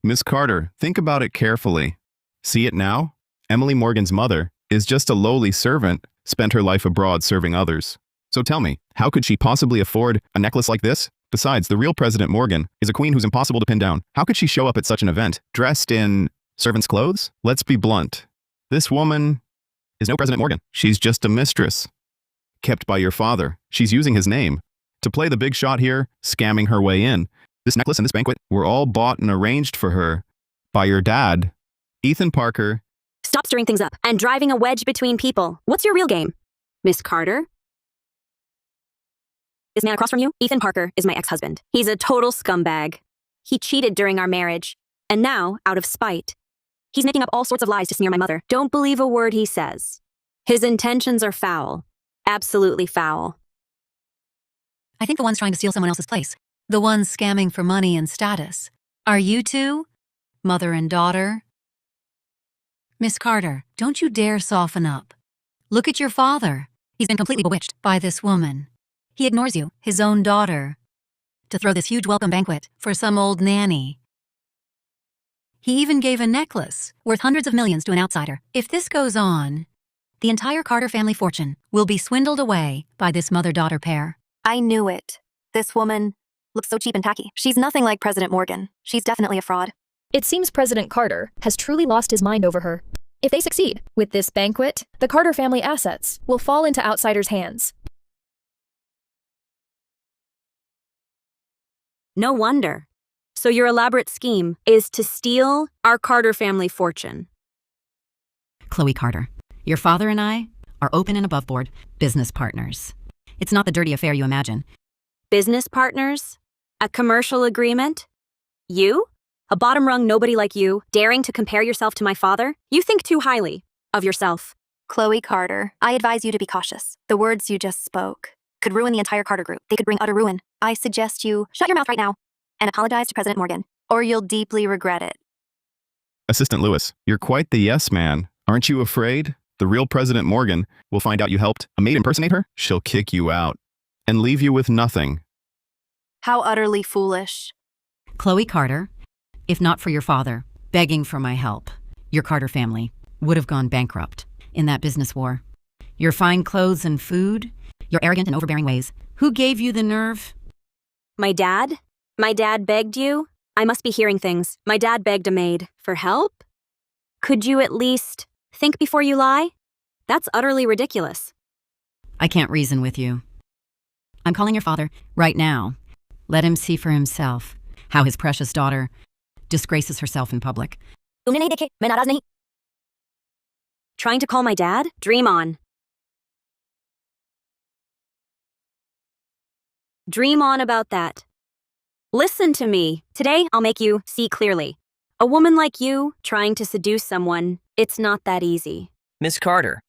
Miss Carter, think about it carefully. See it now? Emily Morgan's mother is just a lowly servant, spent her life abroad serving others. So tell me, how could she possibly afford a necklace like this? Besides, the real President Morgan is a queen who's impossible to pin down. How could she show up at such an event, dressed in servant's clothes? Let's be blunt. This woman is no President Morgan. She's just a mistress, kept by your father. She's using his name to play the big shot here, scamming her way in. This necklace and this banquet were all bought and arranged for her by your dad, Ethan Parker. Stop stirring things up and driving a wedge between people. What's your real game? Miss Carter? This man across from you, Ethan Parker, is my ex-husband. He's a total scumbag. He cheated during our marriage, and now, out of spite, he's making up all sorts of lies to smear my mother. Don't believe a word he says. His intentions are foul. Absolutely foul. I think the one's trying to steal someone else's place. The one's scamming for money and status. Are you two? Mother and daughter? Miss Carter, don't you dare soften up. Look at your father. He's been completely bewitched by this woman. He ignores you, his own daughter, to throw this huge welcome banquet for some old nanny. He even gave a necklace worth hundreds of millions to an outsider. If this goes on, the entire Carter family fortune will be swindled away by this mother-daughter pair. I knew it. This woman looks so cheap and tacky. She's nothing like President Morgan. She's definitely a fraud. It seems President Carter has truly lost his mind over her. If they succeed with this banquet, the Carter family assets will fall into outsiders' hands. No wonder. So your elaborate scheme is to steal our Carter family fortune. Chloe Carter, your father and I are open and above board business partners. It's not the dirty affair you imagine. Business partners? A commercial agreement? You? A bottom-rung nobody like you, daring to compare yourself to my father? You think too highly of yourself. Chloe Carter, I advise you to be cautious. The words you just spoke could ruin the entire Carter group. They could bring utter ruin. I suggest you shut your mouth right now and apologize to President Morgan, or you'll deeply regret it. Assistant Lewis, you're quite the yes man. Aren't you afraid? The real President Morgan will find out you helped a maid impersonate her. She'll kick you out and leave you with nothing. How utterly foolish. Chloe Carter, if not for your father begging for my help, your Carter family would have gone bankrupt in that business war. Your fine clothes and food, your arrogant and overbearing ways. Who gave you the nerve? My dad? My dad begged you? I must be hearing things. My dad begged a maid for help? Could you at least think before you lie? That's utterly ridiculous. I can't reason with you. I'm calling your father right now. Let him see for himself how his precious daughter disgraces herself in public. Trying to call my dad? Dream on. Dream on about that. Listen to me. Today, I'll make you see clearly. A woman like you, trying to seduce someone, it's not that easy. Miss Carter,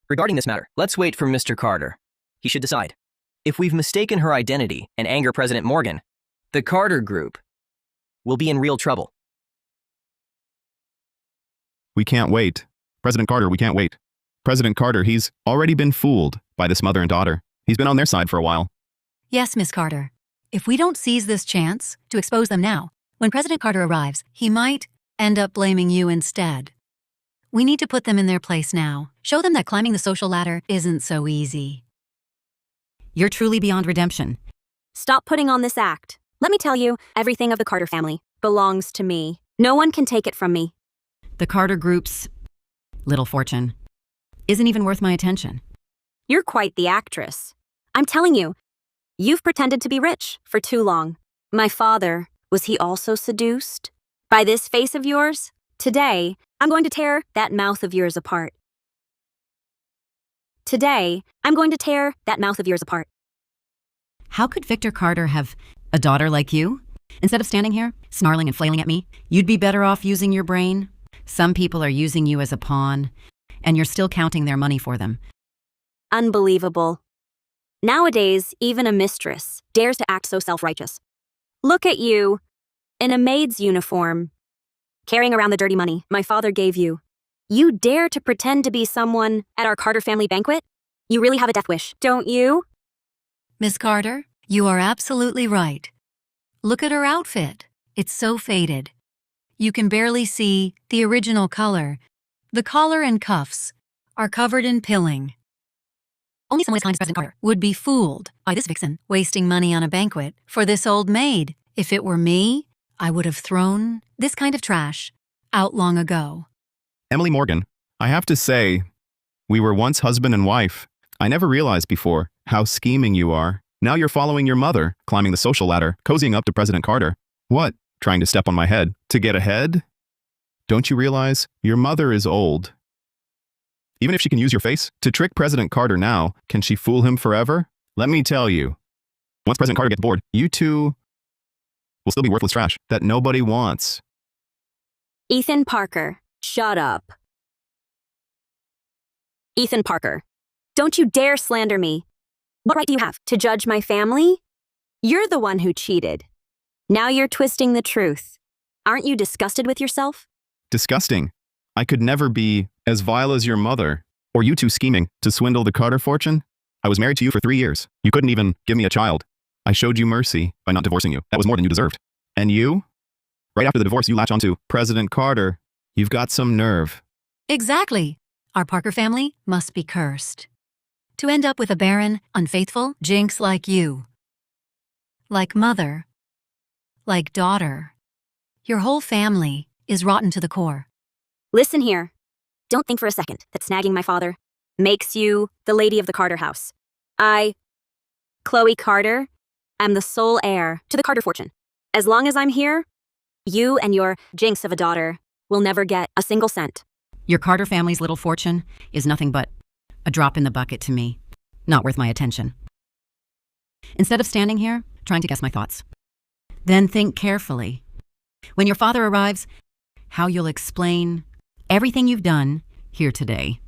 regarding this matter, let's wait for Mr. Carter. He should decide. If we've mistaken her identity and anger President Morgan, the Carter group will be in real trouble. We can't wait. President Carter, we can't wait. President Carter, he's already been fooled by this mother and daughter. He's been on their side for a while. Yes, Miss Carter. If we don't seize this chance to expose them now, when President Carter arrives, he might end up blaming you instead. We need to put them in their place now. Show them that climbing the social ladder isn't so easy. You're truly beyond redemption. Stop putting on this act. Let me tell you, everything of the Carter family belongs to me. No one can take it from me. The Carter Group's little fortune isn't even worth my attention. You're quite the actress. I'm telling you, you've pretended to be rich for too long. My father, was he also seduced by this face of yours? Today, I'm going to tear that mouth of yours apart. Today, I'm going to tear that mouth of yours apart. How could Victor Carter have a daughter like you? Instead of standing here, snarling and flailing at me, you'd be better off using your brain. Some people are using you as a pawn, and you're still counting their money for them. Unbelievable. Nowadays, even a mistress dares to act so self-righteous. Look at you, in a maid's uniform, carrying around the dirty money my father gave you. You dare to pretend to be someone at our Carter family banquet? You really have a death wish, don't you? Miss Carter, you are absolutely right. Look at her outfit. It's so faded. You can barely see the original color. The collar and cuffs are covered in pilling. Only someone as kind as President Carter would be fooled by this vixen wasting money on a banquet for this old maid. If it were me, I would have thrown this kind of trash out long ago. Emily Morgan, I have to say, we were once husband and wife. I never realized before how scheming you are. Now you're following your mother, climbing the social ladder, cozying up to President Carter. What? Trying to step on my head? To get ahead? Don't you realize your mother is old? Even if she can use your face to trick President Carter now, can she fool him forever? Let me tell you, once President Carter gets bored, you two will still be worthless trash that nobody wants. Ethan Parker, shut up. Ethan Parker, don't you dare slander me. What right do you have to judge my family? You're the one who cheated. Now you're twisting the truth. Aren't you disgusted with yourself? Disgusting. I could never be as vile as your mother, or you two scheming to swindle the Carter fortune. I was married to you for 3 years. You couldn't even give me a child. I showed you mercy by not divorcing you. That was more than you deserved. And you? Right after the divorce, you latch onto President Carter. You've got some nerve. Exactly. Our Parker family must be cursed. To end up with a barren, unfaithful jinx like you. Like mother. Like daughter. Your whole family is rotten to the core. Listen here. Don't think for a second that snagging my father makes you the lady of the Carter house. I, Chloe Carter, am the sole heir to the Carter fortune. As long as I'm here, you and your jinx of a daughter will never get a single cent. Your Carter family's little fortune is nothing but a drop in the bucket to me. Not worth my attention. Instead of standing here, trying to guess my thoughts, then think carefully. When your father arrives, how you'll explain everything you've done here today.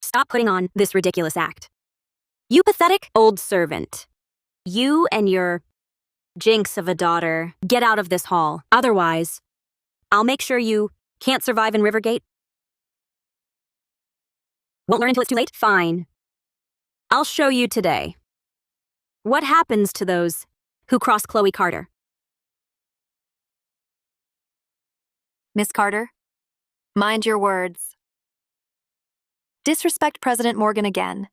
Stop putting on this ridiculous act. You pathetic old servant. You and your jinx of a daughter get out of this hall. Otherwise, I'll make sure you can't survive in Rivergate. Won't learn until it's too late? Fine. I'll show you today. What happens to those who cross Chloe Carter? Miss Carter, mind your words. Disrespect President Morgan again.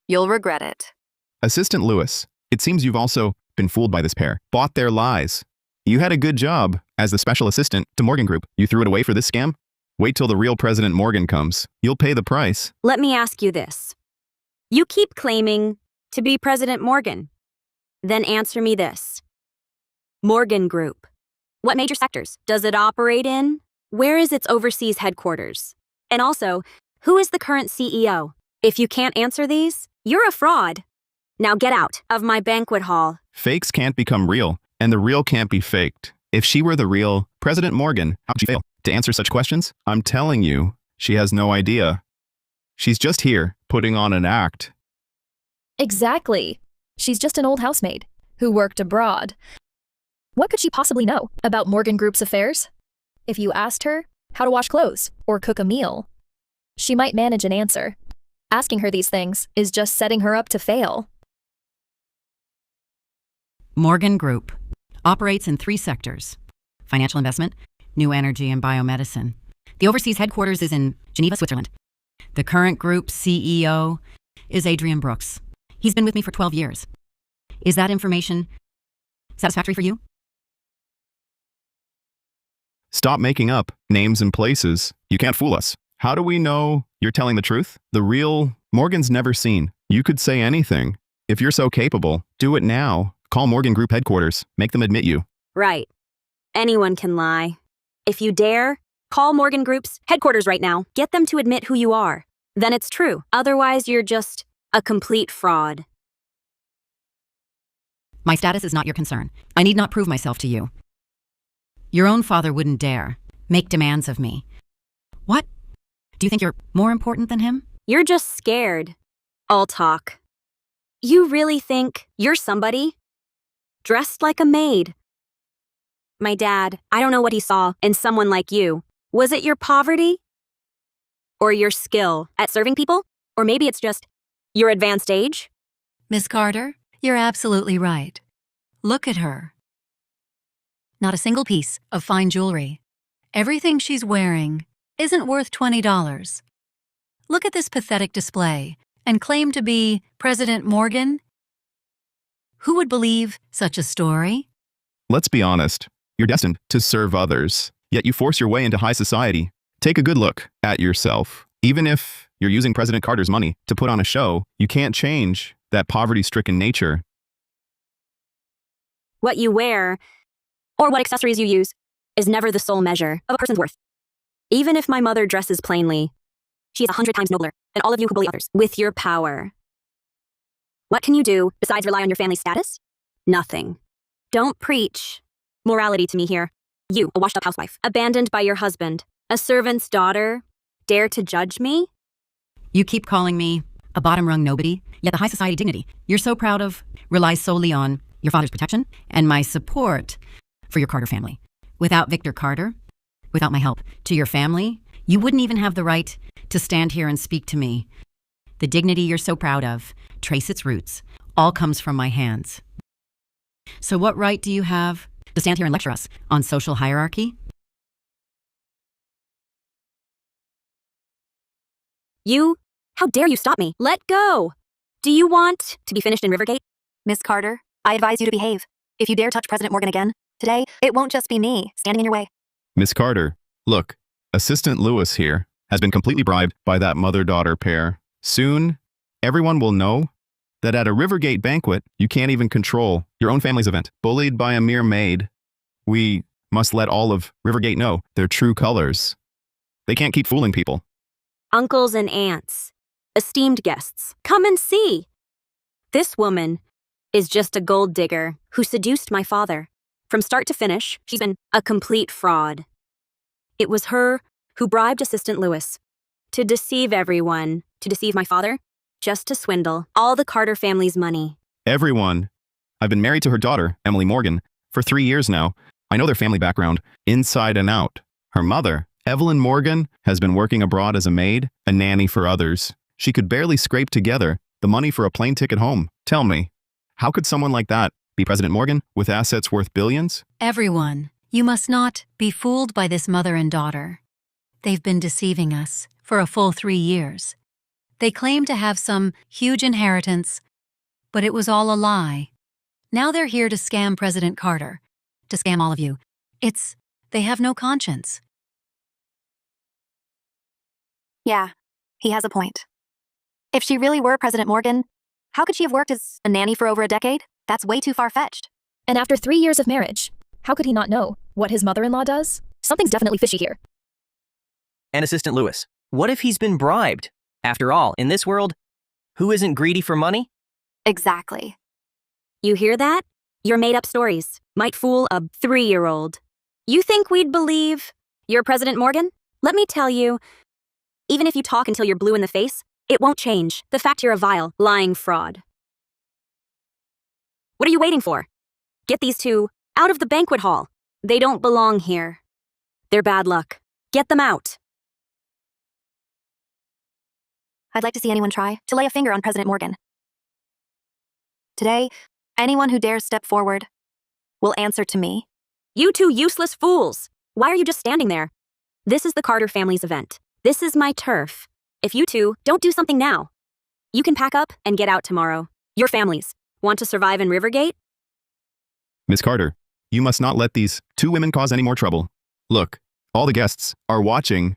You'll regret it. Assistant Lewis, it seems you've also been fooled by this pair, bought their lies. You had a good job as the special assistant to Morgan Group. You threw it away for this scam? Wait till the real President Morgan comes. You'll pay the price. Let me ask you this. You keep claiming to be President Morgan. Then answer me this. Morgan Group. What major sectors does it operate in? Where is its overseas headquarters? And also, who is the current CEO? If you can't answer these, you're a fraud. Now get out of my banquet hall. Fakes can't become real, and the real can't be faked. If she were the real President Morgan, how'd she fail to answer such questions? I'm telling you, she has no idea. She's just here, putting on an act. Exactly. She's just an old housemaid who worked abroad. What could she possibly know about Morgan Group's affairs? If you asked her how to wash clothes or cook a meal, she might manage an answer. Asking her these things is just setting her up to fail. Morgan Group operates in 3 sectors: financial investment, new energy, and biomedicine. The overseas headquarters is in Geneva, Switzerland. The current group CEO is Adrian Brooks. He's been with me for 12 years. Is that information satisfactory for you? Stop making up names and places. You can't fool us. How do we know you're telling the truth? The real Morgan's never seen. You could say anything. If you're so capable, do it now. Call Morgan Group headquarters. Make them admit you. Right. Anyone can lie. If you dare, call Morgan Group's headquarters right now. Get them to admit who you are. Then it's true. Otherwise, you're just a complete fraud. My status is not your concern. I need not prove myself to you. Your own father wouldn't dare make demands of me. What? Do you think you're more important than him? You're just scared. All talk. You really think you're somebody? Dressed like a maid. My dad, I don't know what he saw in someone like you. Was it your poverty? Or your skill at serving people? Or maybe it's just your advanced age? Miss Carter, you're absolutely right. Look at her. Not a single piece of fine jewelry. Everything she's wearing isn't worth $20. Look at this pathetic display and claim to be President Morgan? Who would believe such a story? Let's be honest. You're destined to serve others, yet you force your way into high society. Take a good look at yourself. Even if you're using President Carter's money to put on a show, you can't change that poverty-stricken nature. What you wear, or what accessories you use, is never the sole measure of a person's worth. Even if my mother dresses plainly, she is 100 times nobler than all of you who bully others with your power. What can you do besides rely on your family status? Nothing. Don't preach morality to me here. You, a washed-up housewife, abandoned by your husband, a servant's daughter, dare to judge me? You keep calling me a bottom-rung nobody, yet the high society dignity you're so proud of relies solely on your father's protection and my support for your Carter family. Without Victor Carter, without my help to your family, you wouldn't even have the right to stand here and speak to me. The dignity you're so proud of, trace its roots, all comes from my hands. So what right do you have to stand here and lecture us on social hierarchy? You? How dare you stop me? Let go! Do you want to be finished in Rivergate? Miss Carter, I advise you to behave. If you dare touch President Morgan again, today, it won't just be me standing in your way. Miss Carter, look, Assistant Lewis here has been completely bribed by that mother-daughter pair. Soon, everyone will know that at a Rivergate banquet, you can't even control your own family's event. Bullied by a mere maid, we must let all of Rivergate know their true colors. They can't keep fooling people. Uncles and aunts, esteemed guests, come and see. This woman is just a gold digger who seduced my father. From start to finish, she's been a complete fraud. It was her who bribed Assistant Lewis to deceive everyone, to deceive my father, just to swindle all the Carter family's money. Everyone. I've been married to her daughter, Emily Morgan, for 3 years now. I know their family background, inside and out. Her mother, Evelyn Morgan, has been working abroad as a maid, a nanny for others. She could barely scrape together the money for a plane ticket home. Tell me, how could someone like that be President Morgan with assets worth billions? Everyone, you must not be fooled by this mother and daughter. They've been deceiving us for a full 3 years. They claim to have some huge inheritance, but it was all a lie. Now they're here to scam President Carter, to scam all of you. They have no conscience. Yeah, he has a point. If she really were President Morgan, how could she have worked as a nanny for over a decade? That's way too far-fetched. And after 3 years of marriage, how could he not know what his mother-in-law does? Something's definitely fishy here. And Assistant Lewis, what if he's been bribed? After all, in this world, who isn't greedy for money? Exactly. You hear that? Your made-up stories might fool a 3-year-old. You think we'd believe you're President Morgan? Let me tell you, even if you talk until you're blue in the face, it won't change the fact you're a vile, lying fraud. What are you waiting for? Get these two out of the banquet hall. They don't belong here. They're bad luck. Get them out. I'd like to see anyone try to lay a finger on President Morgan. Today, Anyone who dares step forward will answer to me. You two useless fools! Why are you just standing there? This is the Carter family's event. This is my turf. If you two don't do something now, you can pack up and get out tomorrow. Your families want to survive in Rivergate? Miss Carter, you must not let these two women cause any more trouble. Look, all the guests are watching.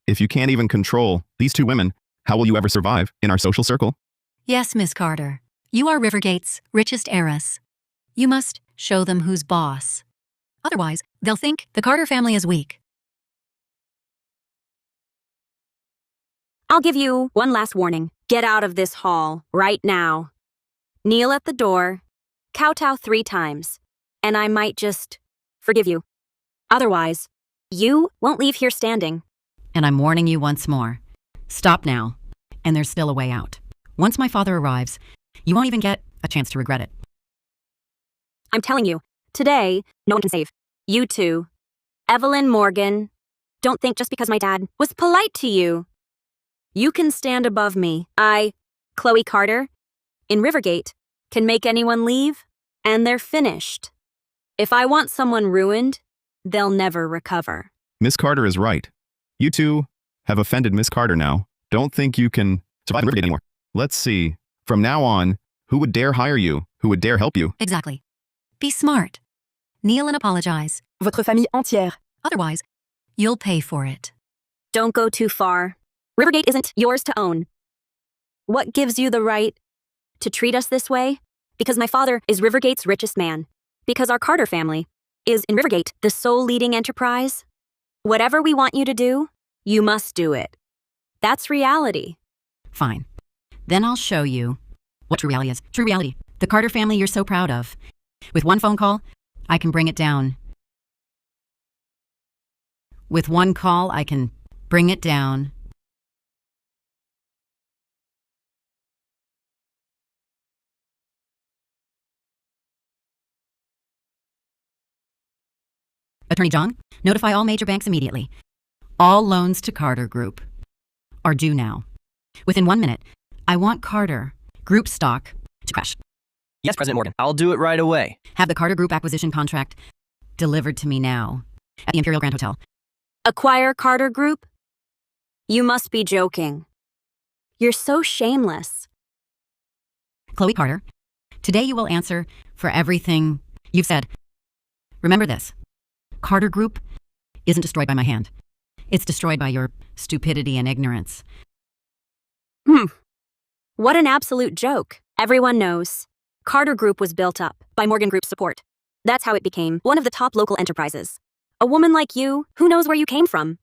If you can't even control these two women, how will you ever survive in our social circle? Yes, Miss Carter. You are Rivergate's richest heiress. You must show them who's boss. Otherwise, they'll think the Carter family is weak. I'll give you one last warning. Get out of this hall right now. Kneel at the door, kowtow 3 times, and I might just forgive you. Otherwise, you won't leave here standing. And I'm warning you once more. Stop now, and there's still a way out. Once my father arrives, you won't even get a chance to regret it. I'm telling you, today, no one can save. You two. Evelyn Morgan. Don't think just because my dad was polite to you, you can stand above me. I, Chloe Carter, in Rivergate, can make anyone leave, and they're finished. If I want someone ruined, they'll never recover. Miss Carter is right. You two have offended Miss Carter now. Don't think you can survive in Rivergate anymore. Let's see. From now on, who would dare hire you? Who would dare help you? Exactly. Be smart. Kneel and apologize. Votre famille entière. Otherwise, you'll pay for it. Don't go too far. Rivergate isn't yours to own. What gives you the right to treat us this way? Because my father is Rivergate's richest man. Because our Carter family is in Rivergate the sole leading enterprise. Whatever we want you to do, you must do it. That's reality. Fine. Then I'll show you what true reality is. True reality. The Carter family you're so proud of. With one phone call, I can bring it down. With one call, I can bring it down. Attorney John, notify all major banks immediately. All loans to Carter Group are due now. Within 1 minute, I want Carter Group stock to crash. Yes, President Morgan. I'll do it right away. Have the Carter Group acquisition contract delivered to me now at the Imperial Grand Hotel. Acquire Carter Group? You must be joking. You're so shameless. Chloe Carter, today you will answer for everything you've said. Remember this. Carter Group isn't destroyed by my hand. It's destroyed by your stupidity and ignorance. What an absolute joke. Everyone knows. Carter Group was built up by Morgan Group's support. That's how it became one of the top local enterprises. A woman like you, who knows where you came from,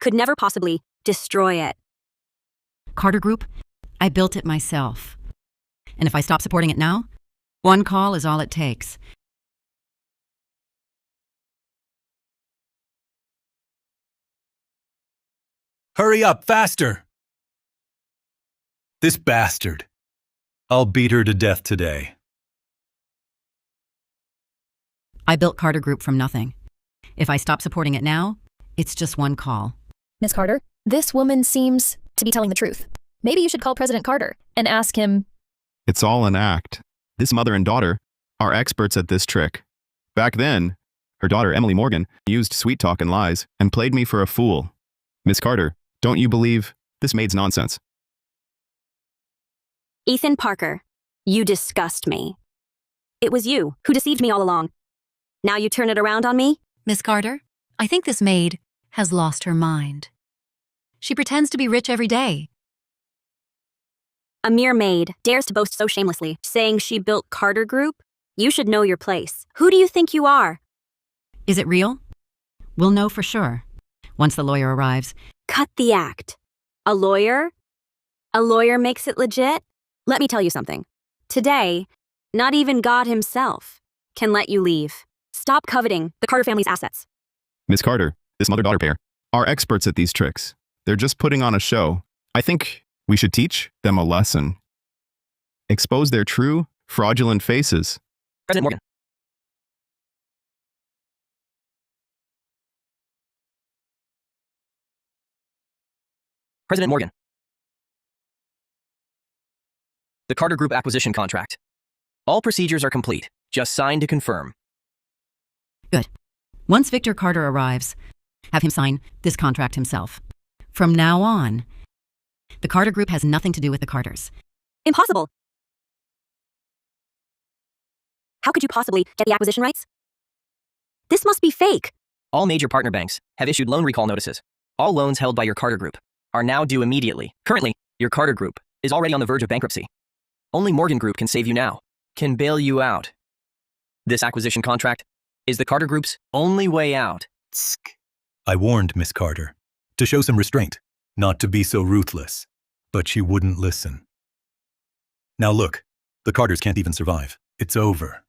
could never possibly destroy it. Carter Group, I built it myself. And if I stop supporting it now, one call is all it takes. Hurry up, faster! This bastard. I'll beat her to death today. I built Carter Group from nothing. If I stop supporting it now, it's just one call. Miss Carter, this woman seems to be telling the truth. Maybe you should call President Carter and ask him. It's all an act. This mother and daughter are experts at this trick. Back then, her daughter, Emily Morgan, used sweet talk and lies and played me for a fool. Miss Carter, don't you believe this maid's nonsense? Ethan Parker, you disgust me. It was you who deceived me all along. Now you turn it around on me? Miss Carter, I think this maid has lost her mind. She pretends to be rich every day. A mere maid dares to boast so shamelessly, saying she built Carter Group? You should know your place. Who do you think you are? Is it real? We'll know for sure once the lawyer arrives. Cut the act. A lawyer? A lawyer makes it legit? Let me tell you something. Today, not even God himself can let you leave. Stop coveting the Carter family's assets. Miss Carter, this mother-daughter pair are experts at these tricks. They're just putting on a show. I think we should teach them a lesson. Expose their true, fraudulent faces. President Morgan. President Morgan. The Carter Group acquisition contract. All procedures are complete. Just sign to confirm. Good. Once Victor Carter arrives, have him sign this contract himself. From now on, the Carter Group has nothing to do with the Carters. Impossible. How could you possibly get the acquisition rights? This must be fake. All major partner banks have issued loan recall notices. All loans held by your Carter Group are now due immediately. Currently, your Carter Group is already on the verge of bankruptcy. Only Morgan Group can save you now, can bail you out. This acquisition contract is the Carter Group's only way out. I warned Miss Carter to show some restraint, not to be so ruthless, but she wouldn't listen. Now look, the Carters can't even survive. It's over.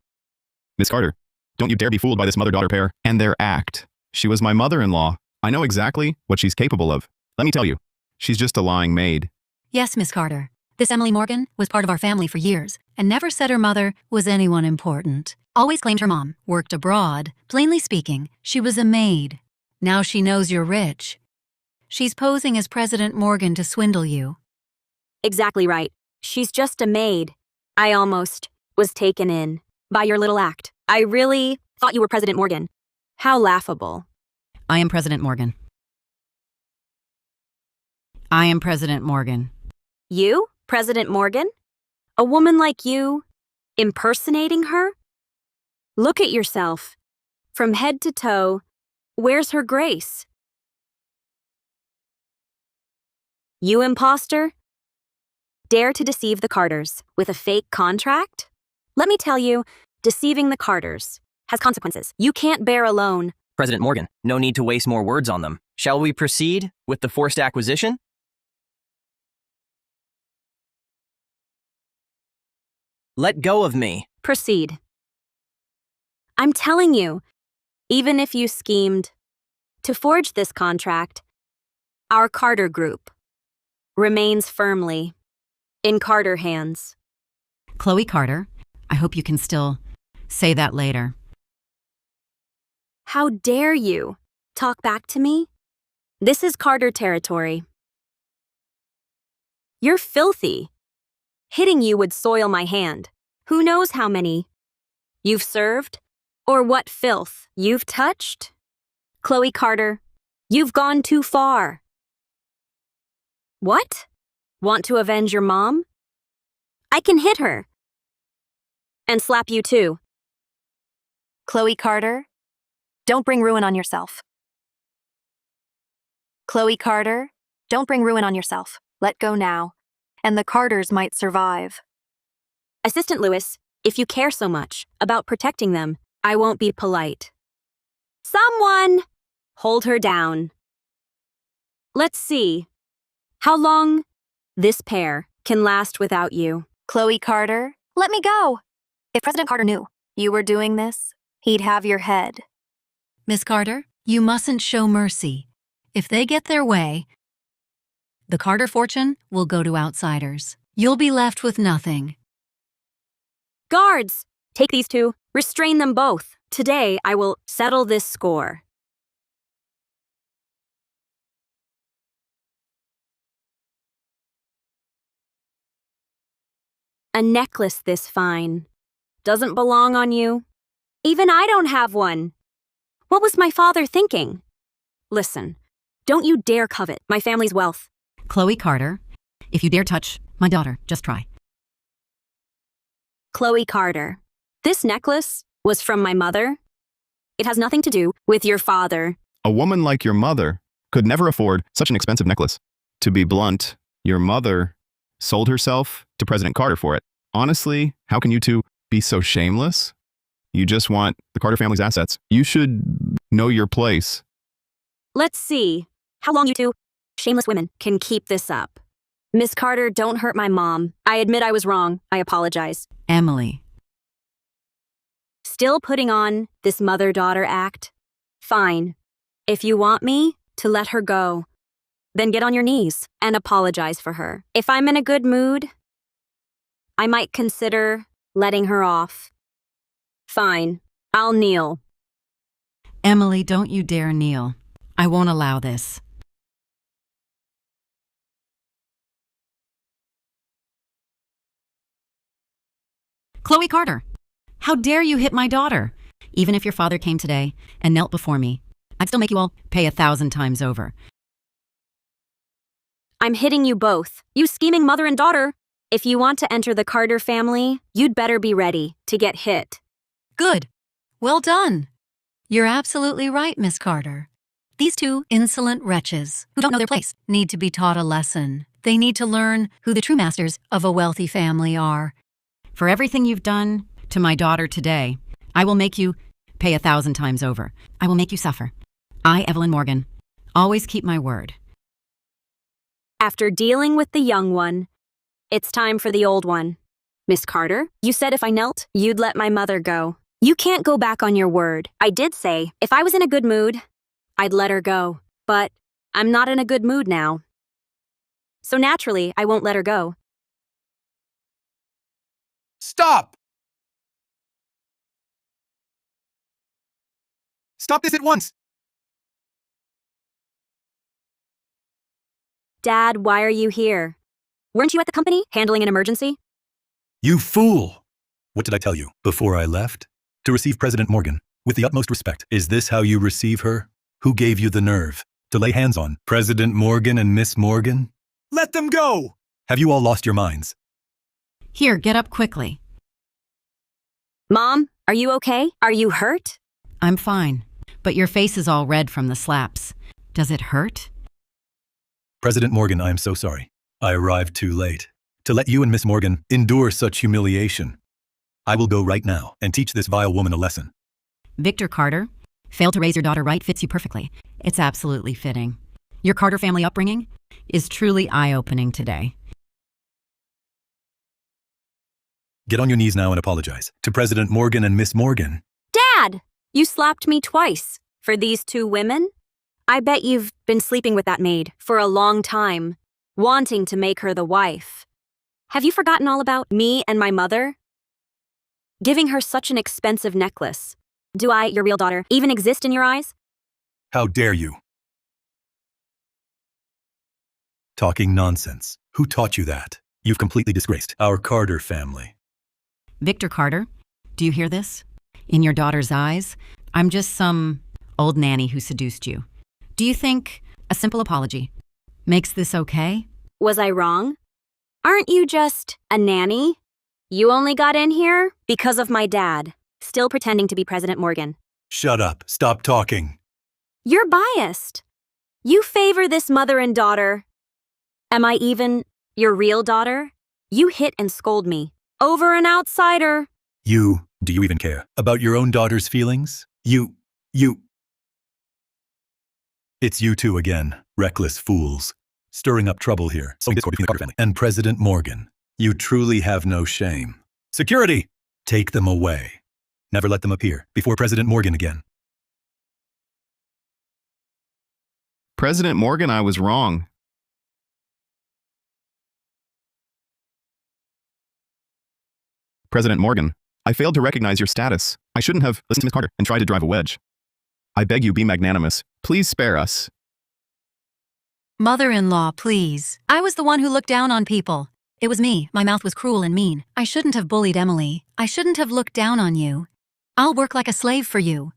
Miss Carter, don't you dare be fooled by this mother-daughter pair and their act. She was my mother-in-law. I know exactly what she's capable of. Let me tell you, she's just a lying maid. Yes, Miss Carter. This Emily Morgan was part of our family for years and never said her mother was anyone important. Always claimed her mom worked abroad. Plainly speaking, she was a maid. Now she knows you're rich. She's posing as President Morgan to swindle you. Exactly right. She's just a maid. I almost was taken in by your little act. I really thought you were President Morgan. How laughable. I am President Morgan. I am President Morgan. You, President Morgan? A woman like you, impersonating her? Look at yourself. From head to toe, where's her grace? You imposter? Dare to deceive the Carters with a fake contract? Let me tell you, deceiving the Carters has consequences you can't bear alone. President Morgan, no need to waste more words on them. Shall we proceed with the forced acquisition? Let go of me. Proceed. I'm telling you, even if you schemed to forge this contract, our Carter Group remains firmly in Carter hands. Chloe Carter, I hope you can still say that later. How dare you talk back to me? This is Carter territory. You're filthy. Hitting you would soil my hand. Who knows how many you've served or what filth you've touched? Chloe Carter, you've gone too far. What? Want to avenge your mom? I can hit her. And slap you too. Chloe Carter, don't bring ruin on yourself. Chloe Carter, don't bring ruin on yourself. Let go now, and the Carters might survive. Assistant Lewis, if you care so much about protecting them, I won't be polite. Someone! Hold her down. Let's see how long this pair can last without you. Chloe Carter, let me go. If President Carter knew you were doing this, he'd have your head. Miss Carter, you mustn't show mercy. If they get their way, the Carter fortune will go to outsiders. You'll be left with nothing. Guards, take these two. Restrain them both. Today, I will settle this score. A necklace this fine doesn't belong on you. Even I don't have one. What was my father thinking? Listen, don't you dare covet my family's wealth. Chloe Carter, if you dare touch my daughter, just try. Chloe Carter, this necklace was from my mother. It has nothing to do with your father. A woman like your mother could never afford such an expensive necklace. To be blunt, your mother sold herself to President Carter for it. Honestly, how can you two be so shameless? You just want the Carter family's assets. You should know your place. Let's see how long you two shameless women can keep this up. Miss Carter, don't hurt my mom. I admit I was wrong. I apologize. Emily. Still putting on this mother-daughter act? Fine. If you want me to let her go, then get on your knees and apologize for her. If I'm in a good mood, I might consider letting her off. Fine. I'll kneel. Emily, don't you dare kneel. I won't allow this. Chloe Carter, how dare you hit my daughter? Even if your father came today and knelt before me, I'd still make you all pay 1,000 times over. I'm hitting you both. You scheming mother and daughter. If you want to enter the Carter family, you'd better be ready to get hit. Good. Well done. You're absolutely right, Miss Carter. These two insolent wretches who don't know their place need to be taught a lesson. They need to learn who the true masters of a wealthy family are. For everything you've done to my daughter today, I will make you pay 1,000 times over. I will make you suffer. I, Evelyn Morgan, always keep my word. After dealing with the young one, it's time for the old one. Miss Carter, you said if I knelt, you'd let my mother go. You can't go back on your word. I did say, if I was in a good mood, I'd let her go. But I'm not in a good mood now. So naturally, I won't let her go. Stop! Stop this at once! Dad, why are you here? Weren't you at the company handling an emergency? You fool! What did I tell you before I left? To receive President Morgan with the utmost respect. Is this how you receive her? Who gave you the nerve to lay hands on President Morgan and Miss Morgan? Let them go! Have you all lost your minds? Here, get up quickly. Mom, are you okay? Are you hurt? I'm fine, but your face is all red from the slaps. Does it hurt? President Morgan, I am so sorry. I arrived too late to let you and Miss Morgan endure such humiliation. I will go right now and teach this vile woman a lesson. Victor Carter, fail to raise your daughter right fits you perfectly. It's absolutely fitting. Your Carter family upbringing is truly eye-opening today. Get on your knees now and apologize to President Morgan and Miss Morgan. Dad, you slapped me twice. For these two women? I bet you've been sleeping with that maid for a long time, wanting to make her the wife. Have you forgotten all about me and my mother? Giving her such an expensive necklace. Do I, your real daughter, even exist in your eyes? How dare you? Talking nonsense. Who taught you that? You've completely disgraced our Carter family. Victor Carter, do you hear this? In your daughter's eyes, I'm just some old nanny who seduced you. Do you think a simple apology makes this okay? Was I wrong? Aren't you just a nanny? You only got in here because of my dad, still pretending to be President Morgan. Shut up. Stop talking. You're biased. You favor this mother and daughter. Am I even your real daughter? You hit and scold me over an outsider. Do you even care about your own daughter's feelings? It's you two again, reckless fools, stirring up trouble here, sowing discord between the Carter family and President Morgan. You truly have no shame. Security! Take them away. Never let them appear before President Morgan again. President Morgan, I was wrong. President Morgan, I failed to recognize your status. I shouldn't have listened to Miss Carter and tried to drive a wedge. I beg you, be magnanimous. Please spare us. Mother-in-law, please. I was the one who looked down on people. It was me. My mouth was cruel and mean. I shouldn't have bullied Emily. I shouldn't have looked down on you. I'll work like a slave for you.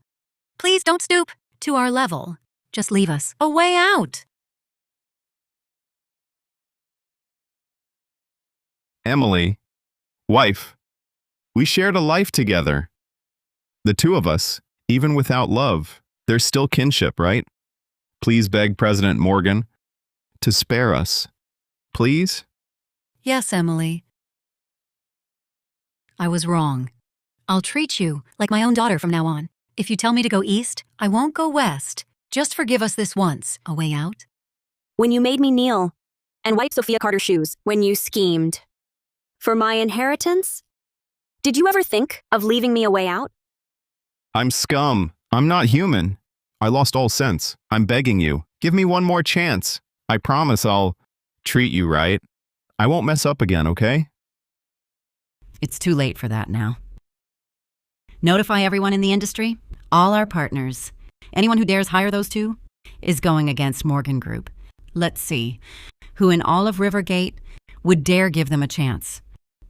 Please don't stoop to our level. Just leave us a way out. Emily, wife, we shared a life together. The two of us, even without love, there's still kinship, right? Please beg President Morgan to spare us. Please? Yes, Emily. I was wrong. I'll treat you like my own daughter from now on. If you tell me to go east, I won't go west. Just forgive us this once. A way out? When you made me kneel and wipe Sophia Carter's shoes when you schemed for my inheritance? Did you ever think of leaving me a way out? I'm scum. I'm not human. I lost all sense. I'm begging you. Give me one more chance. I promise I'll treat you right. I won't mess up again, okay? It's too late for that now. Notify everyone in the industry, all our partners. Anyone who dares hire those two is going against Morgan Group. Let's see, who in all of Rivergate would dare give them a chance?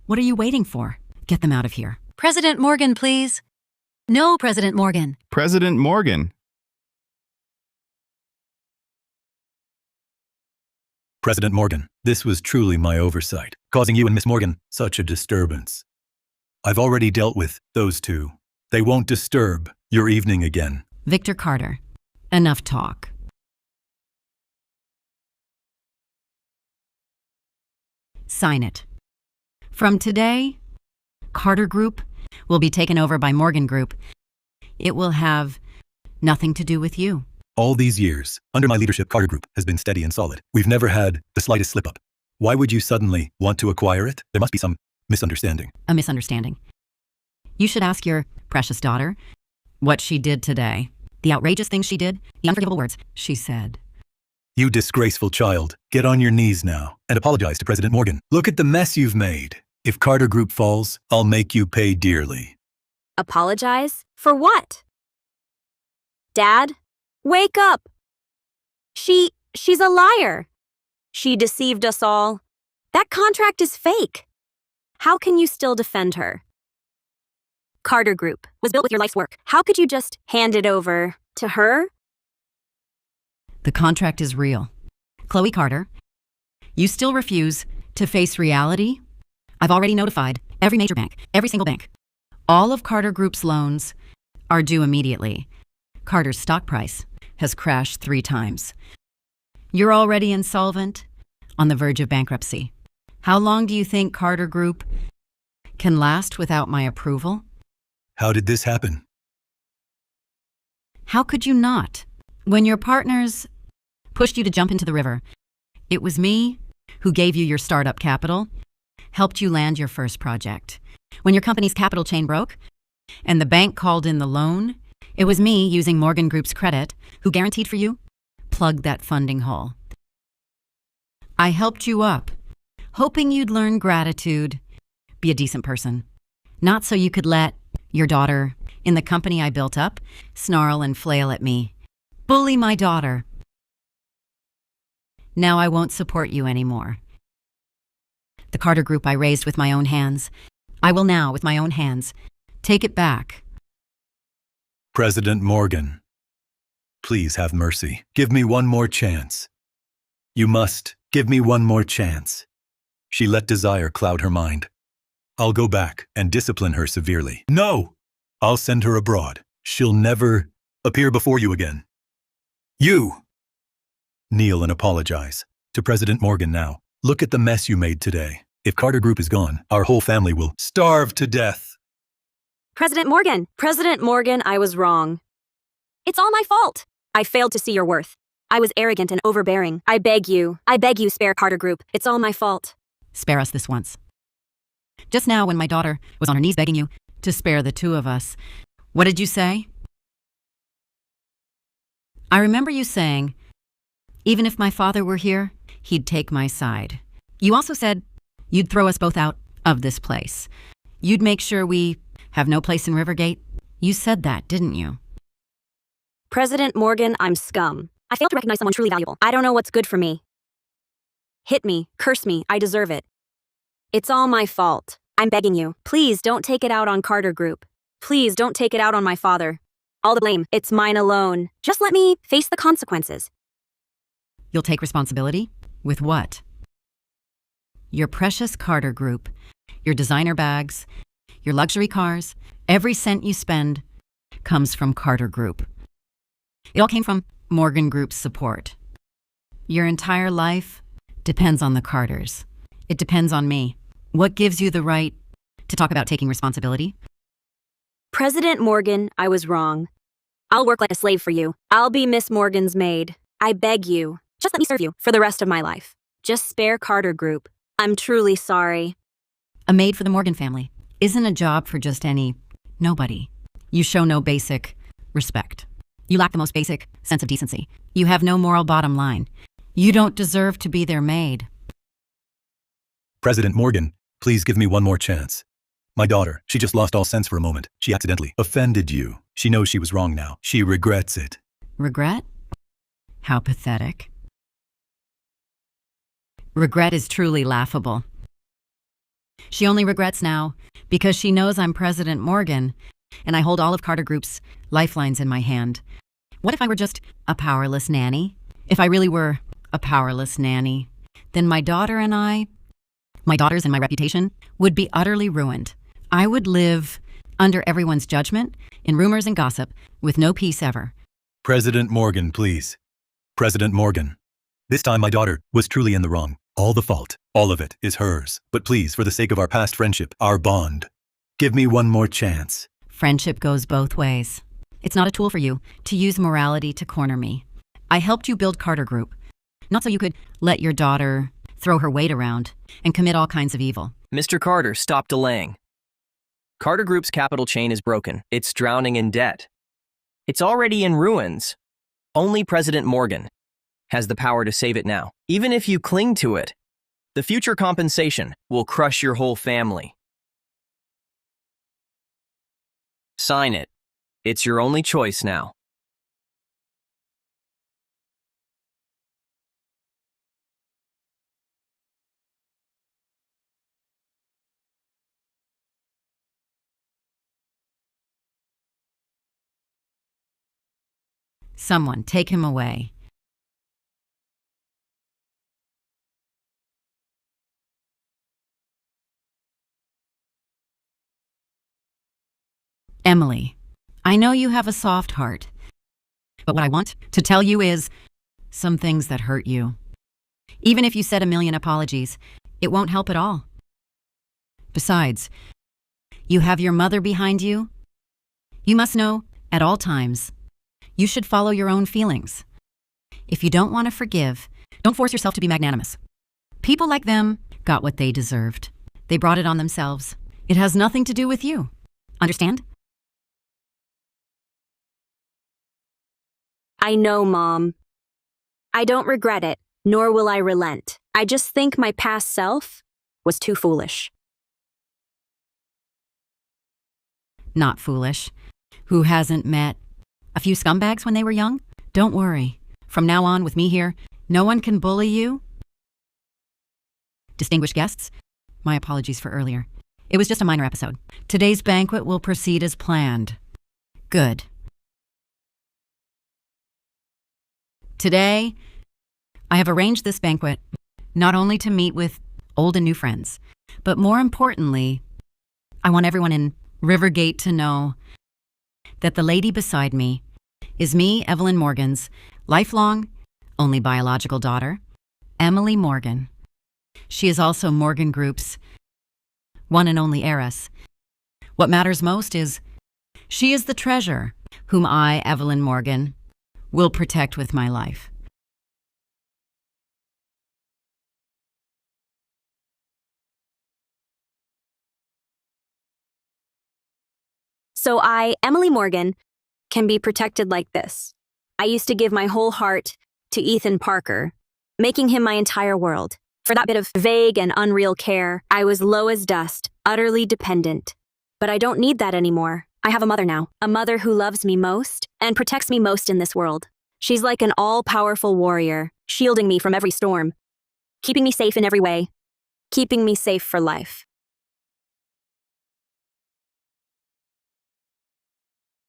What are you waiting for? Get them out of here. President Morgan, please. No, President Morgan. President Morgan. President Morgan, this was truly my oversight, causing you and Miss Morgan such a disturbance. I've already dealt with those two. They won't disturb your evening again. Victor Carter, enough talk. Sign it. From today, Carter Group will be taken over by Morgan Group. It will have nothing to do with you. All these years, under my leadership, Carter Group has been steady and solid. We've never had the slightest slip-up. Why would you suddenly want to acquire it? There must be some misunderstanding. A misunderstanding. You should ask your precious daughter what she did today. The outrageous things she did, the unforgivable words she said. You disgraceful child, get on your knees now and apologize to President Morgan. Look at the mess you've made. If Carter Group falls, I'll make you pay dearly. Apologize? For what? Dad, wake up! She's a liar. She deceived us all. That contract is fake. How can you still defend her? Carter Group was built with your life's work. How could you just hand it over to her? The contract is real. Chloe Carter, you still refuse to face reality? I've already notified every major bank, every single bank. All of Carter Group's loans are due immediately. Carter's stock price has crashed 3 times. You're already insolvent, on the verge of bankruptcy. How long do you think Carter Group can last without my approval? How did this happen? How could you not? When your partners pushed you to jump into the river, it was me who gave you your startup capital, helped you land your first project. When your company's capital chain broke and the bank called in the loan, it was me using Morgan Group's credit who guaranteed for you, plugged that funding hole. I helped you up, hoping you'd learn gratitude, be a decent person. Not so you could let your daughter in the company I built up snarl and flail at me. Bully my daughter. Now I won't support you anymore. The Carter Group I raised with my own hands, I will now, with my own hands, take it back. President Morgan, please have mercy. Give me one more chance. You must give me one more chance. She let desire cloud her mind. I'll go back and discipline her severely. No! I'll send her abroad. She'll never appear before you again. You! Kneel and apologize to President Morgan now. Look at the mess you made today. If Carter Group is gone, our whole family will starve to death. President Morgan, I was wrong. It's all my fault. I failed to see your worth. I was arrogant and overbearing. I beg you, spare Carter Group. It's all my fault. Spare us this once. Just now, when my daughter was on her knees begging you to spare the 2 of us, what did you say? I remember you saying, even if my father were here, he'd take my side. You also said you'd throw us both out of this place. You'd make sure we have no place in Rivergate. You said that, didn't you? President Morgan, I'm scum. I failed to recognize someone truly valuable. I don't know what's good for me. Hit me, curse me, I deserve it. It's all my fault. I'm begging you, please don't take it out on Carter Group. Please don't take it out on my father. All the blame, it's mine alone. Just let me face the consequences. You'll take responsibility? With what? Your precious Carter Group, your designer bags, your luxury cars, every cent you spend comes from Carter Group. It all came from Morgan Group's support. Your entire life depends on the Carters. It depends on me. What gives you the right to talk about taking responsibility? President Morgan, I was wrong. I'll work like a slave for you. I'll be Miss Morgan's maid. I beg you, just let me serve you for the rest of my life. Just spare Carter Group. I'm truly sorry. A maid for the Morgan family isn't a job for just any nobody. You show no basic respect. You lack the most basic sense of decency. You have no moral bottom line. You don't deserve to be their maid. President Morgan, please give me one more chance. My daughter, she just lost all sense for a moment. She accidentally offended you. She knows she was wrong now. She regrets it. Regret? How pathetic. Regret is truly laughable. She only regrets now because she knows I'm President Morgan and I hold all of Carter Group's lifelines in my hand. What if I were just a powerless nanny? If I really were a powerless nanny, then my daughters and my reputation would be utterly ruined. I would live under everyone's judgment, in rumors and gossip, with no peace ever. President Morgan, please. President Morgan. This time my daughter was truly in the wrong. All the fault, all of it, is hers. But please, for the sake of our past friendship, our bond, give me one more chance. Friendship goes both ways. It's not a tool for you to use morality to corner me. I helped you build Carter Group, not so you could let your daughter throw her weight around and commit all kinds of evil. Mr. Carter, stop delaying. Carter Group's capital chain is broken. It's drowning in debt. It's already in ruins. Only President Morgan has the power to save it now. Even if you cling to it, the future compensation will crush your whole family. Sign it. It's your only choice now. Someone take him away. Emily, I know you have a soft heart, but what I want to tell you is some things that hurt you. Even if you said a million apologies, it won't help at all. Besides, you have your mother behind you. You must know, at all times, you should follow your own feelings. If you don't want to forgive, don't force yourself to be magnanimous. People like them got what they deserved. They brought it on themselves. It has nothing to do with you. Understand? I know, Mom. I don't regret it, nor will I relent. I just think my past self was too foolish. Not foolish. Who hasn't met a few scumbags when they were young? Don't worry. From now on, with me here, no one can bully you. Distinguished guests, my apologies for earlier. It was just a minor episode. Today's banquet will proceed as planned. Good. Today, I have arranged this banquet not only to meet with old and new friends, but more importantly, I want everyone in Rivergate to know that the lady beside me is me, Evelyn Morgan's lifelong, only biological daughter, Emily Morgan. She is also Morgan Group's one and only heiress. What matters most is she is the treasure whom I, Evelyn Morgan, will protect with my life. So I, Emily Morgan, can be protected like this. I used to give my whole heart to Ethan Parker, making him my entire world. For that bit of vague and unreal care, I was low as dust, utterly dependent. But I don't need that anymore. I have a mother now, a mother who loves me most and protects me most in this world. She's like an all-powerful warrior, shielding me from every storm, keeping me safe in every way, keeping me safe for life.